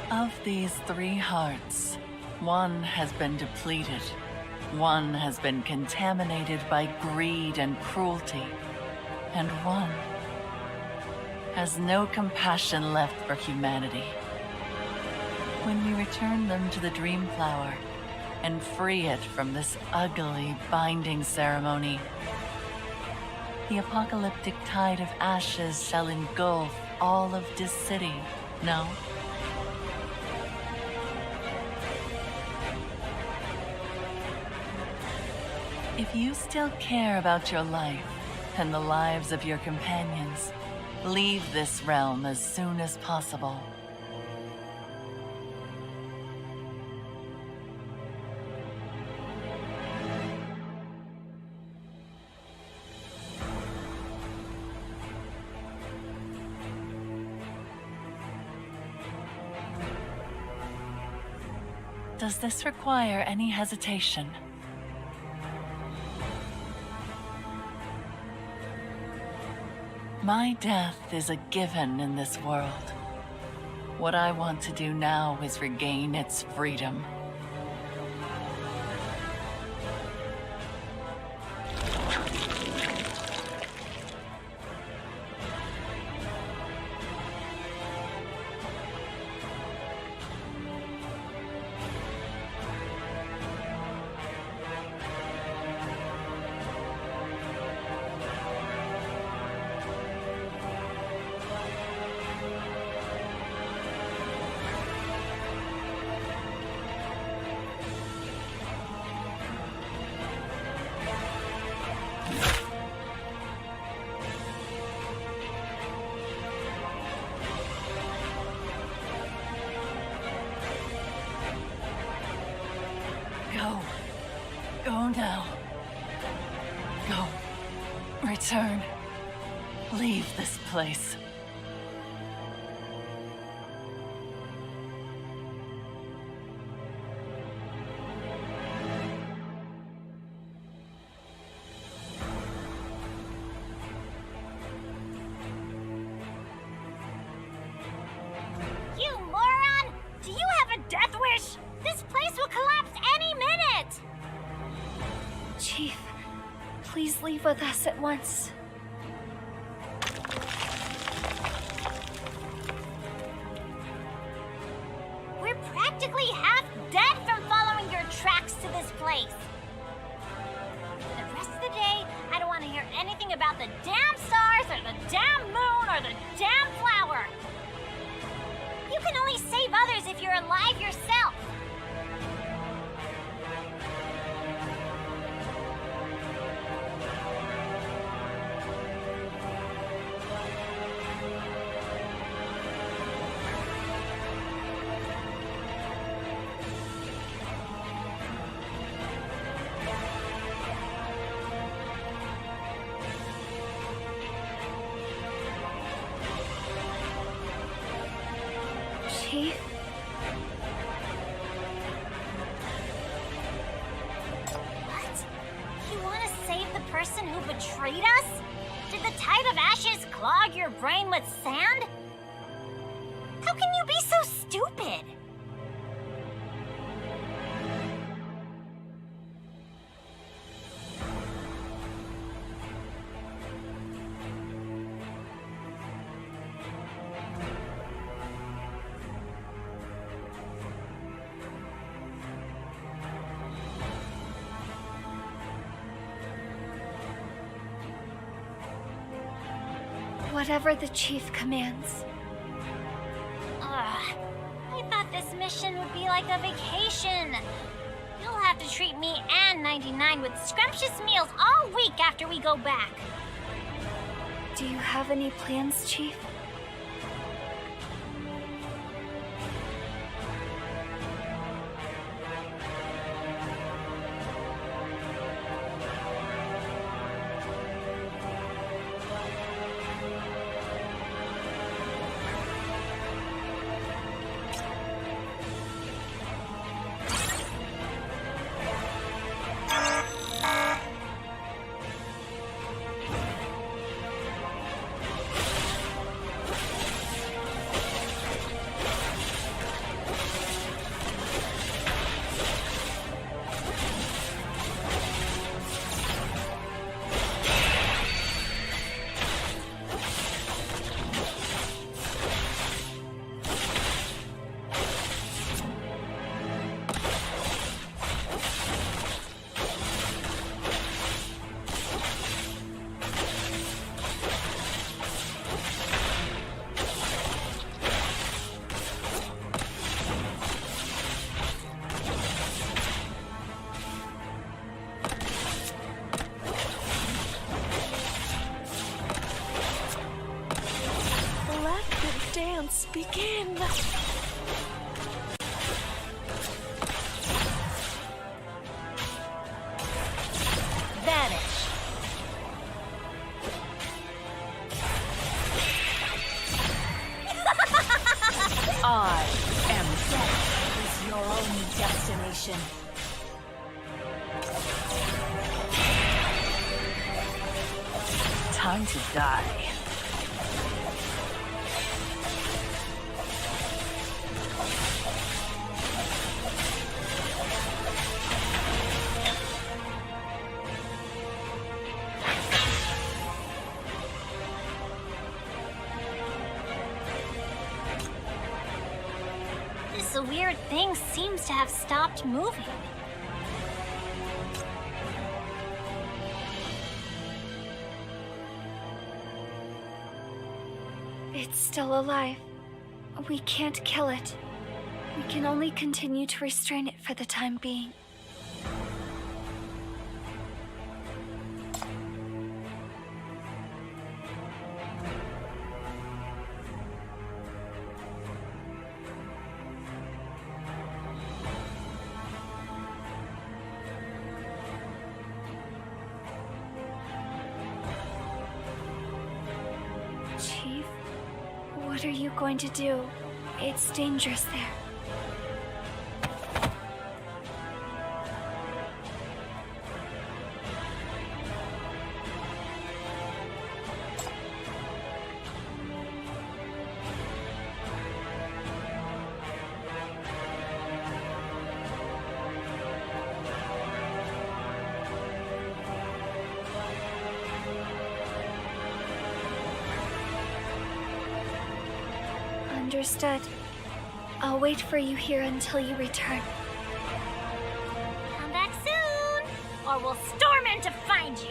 Of these 3 hearts, one has been depleted, one has been contaminated by greed and cruelty, and one has no compassion left for humanity. When we return them to the Dream Flower and free it from this ugly binding ceremony, the apocalyptic tide of ashes shall engulf all of this city, no? If you still care about your life and the lives of your companions, leave this realm as soon as possible. Does this require any hesitation? My death is a given in this world. What I want to do now is regain its freedom. Go now. Go. Return. Leave this place.
You moron! Do you have a death wish? This place will collapse any minute!
Chief, please leave with us at once.
We're practically half dead from following your tracks to this place. For the rest of the day, I don't want to hear anything about the damn stars or the damn moon or the damn flower. You can only save others if you're alive yourself.
Chief?
What? You want to save the person who betrayed us? Did the tide of ashes clog your brain with sand? How can you be so stupid?
Whatever the chief commands.
Ugh, I thought this mission would be like a vacation. You'll have to treat me and 99 with scrumptious meals all week after we go back.
Do you have any plans, Chief?
games begin.
Vanish.
I am
Death is your only destination.
time to die.
This weird thing seems to have stopped moving.
It's still alive. We can't kill it. We can only continue to restrain it for the time being. Chief, what are you going to do? It's dangerous there. Understood. I'll wait for you here until you return.
Come back soon, or we'll storm in to find you.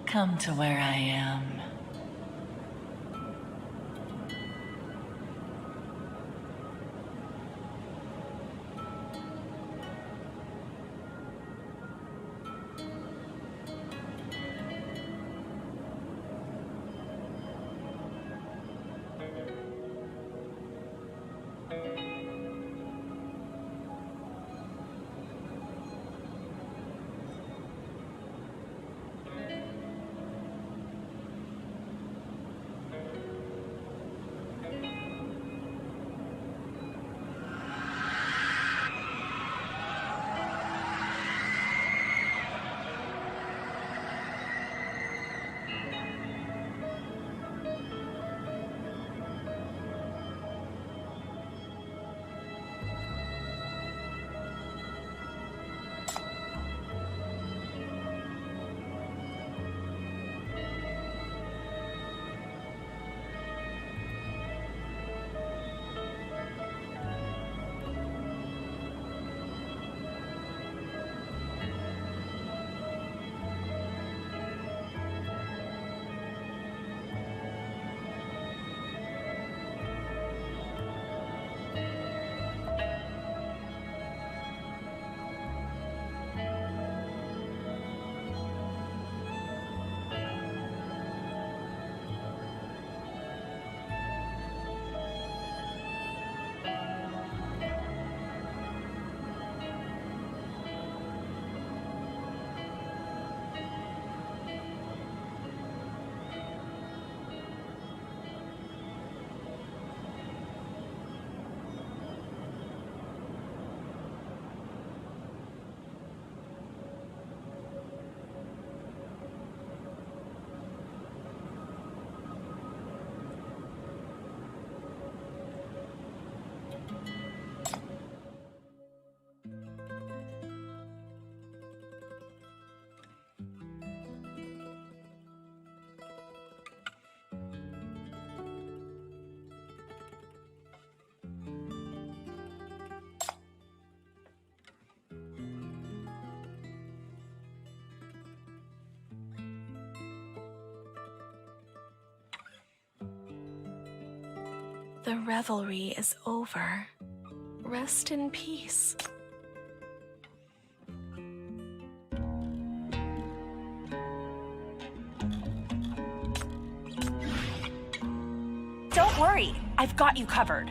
Come to where I am.
The revelry is over. Rest in peace.
Don't worry, I've got you covered.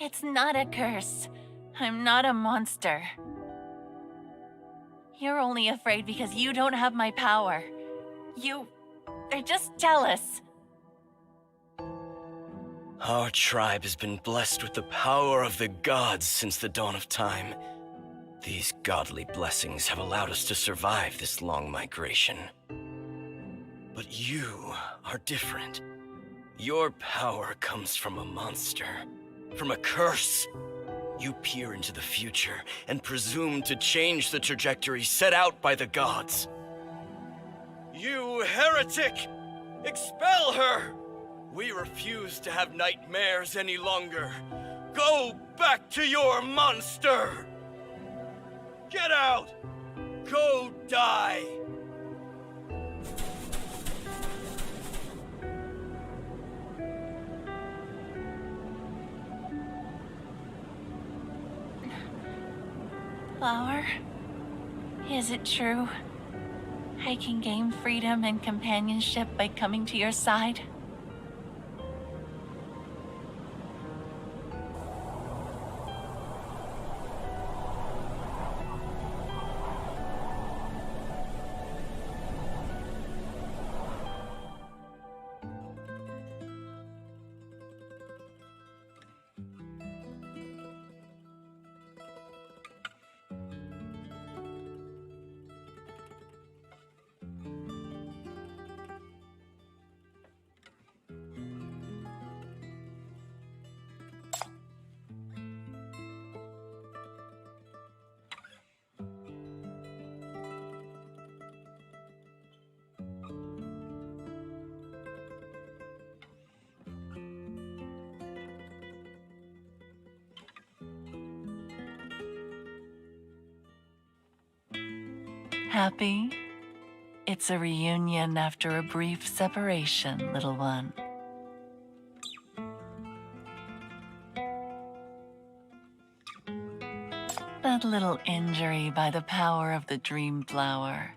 It's not a curse. I'm not a monster. You're only afraid because you don't have my power. They're just jealous.
Our tribe has been blessed with the power of the gods since the dawn of time. These godly blessings have allowed us to survive this long migration. But you are different. Your power comes from a monster, from a curse. You peer into the future and presume to change the trajectory set out by the gods. You heretic! Expel her! We refuse to have nightmares any longer. Go back to your monster! Get out! Go die!
Flower? Is it true? I can gain freedom and companionship by coming to your side? Happy? It's a reunion after a brief separation, little one. That little injury by the power of the dream flower,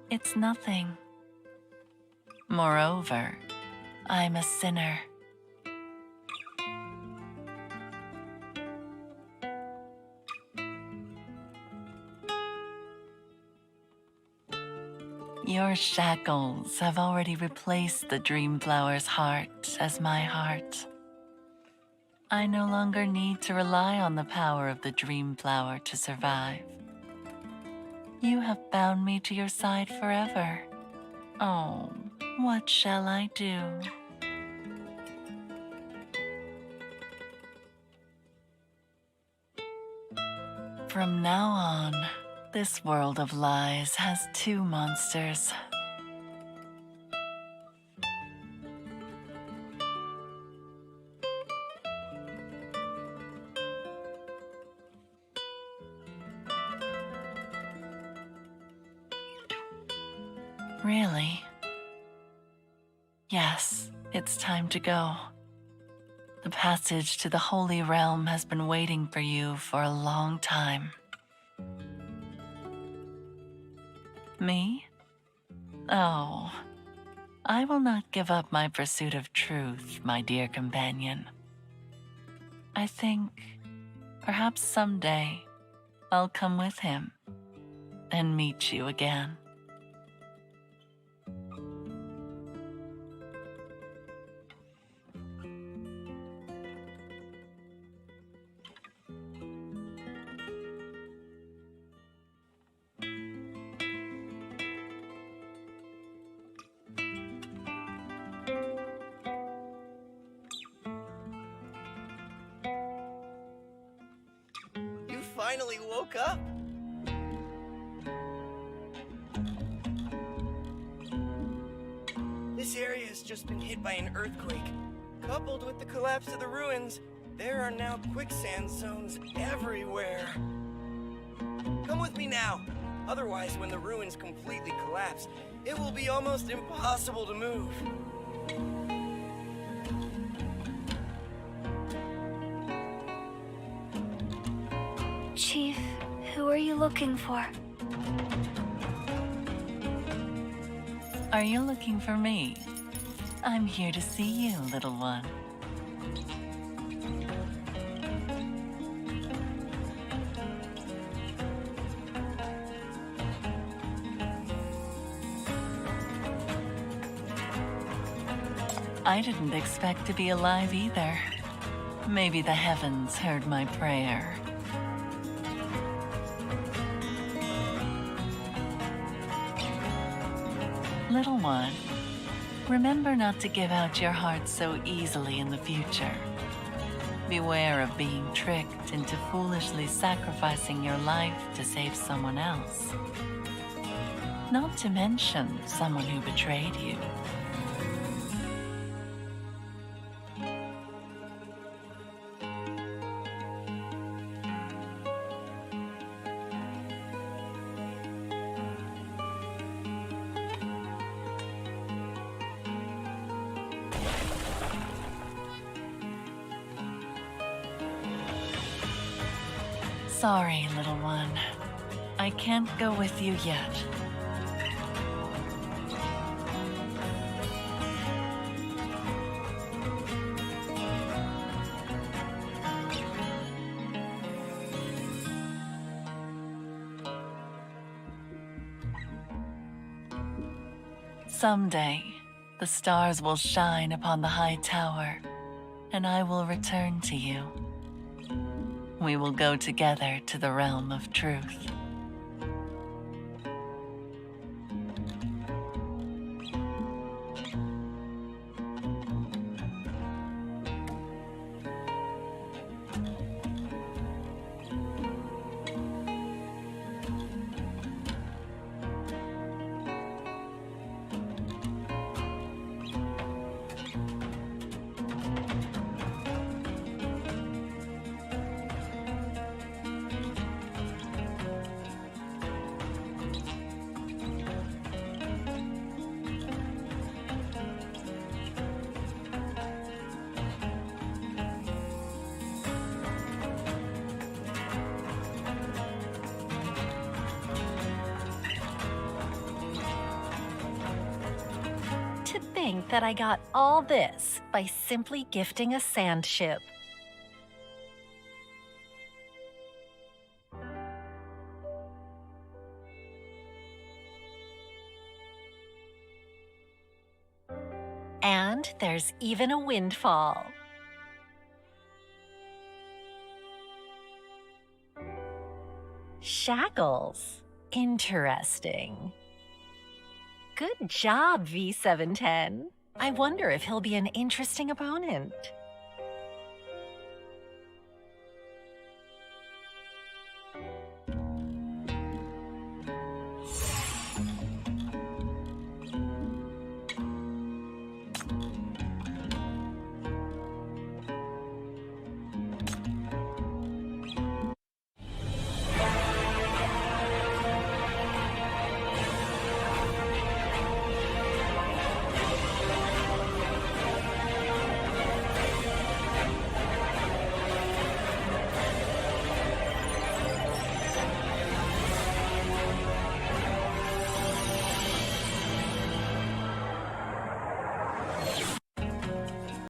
it's nothing. Moreover, I'm a sinner. Your shackles have already replaced the dream flower's heart as my heart. I no longer need to rely on the power of the dream flower to survive. You have bound me to your side forever. Oh, what shall I do? From now on, this world of lies has two monsters. Really? Yes, it's time to go. The passage to the Holy Realm has been waiting for you for a long time. Me? Oh, I will not give up my pursuit of truth, my dear companion. I think perhaps someday I'll come with him and meet you again.
You finally woke up? just been hit by an earthquake. Coupled with the collapse of the ruins, there are now quicksand zones everywhere. Come with me now. Otherwise, when the ruins completely collapse, it will be almost impossible to move.
Chief, who are you looking for?
Are you looking for me? I'm here to see you, little one. I didn't expect to be alive either. Maybe the heavens heard my prayer. Little one, remember not to give out your heart so easily in the future. Beware of being tricked into foolishly sacrificing your life to save someone else. Not to mention someone who betrayed you. Sorry, little one. I can't go with you yet. Someday, the stars will shine upon the high tower, and I will return to you. We will go together to the realm of truth.
To think that I got all this by simply gifting a sand ship. And there's even a windfall. Shackles. Interesting. Good job, V710. I wonder if he'll be an interesting opponent.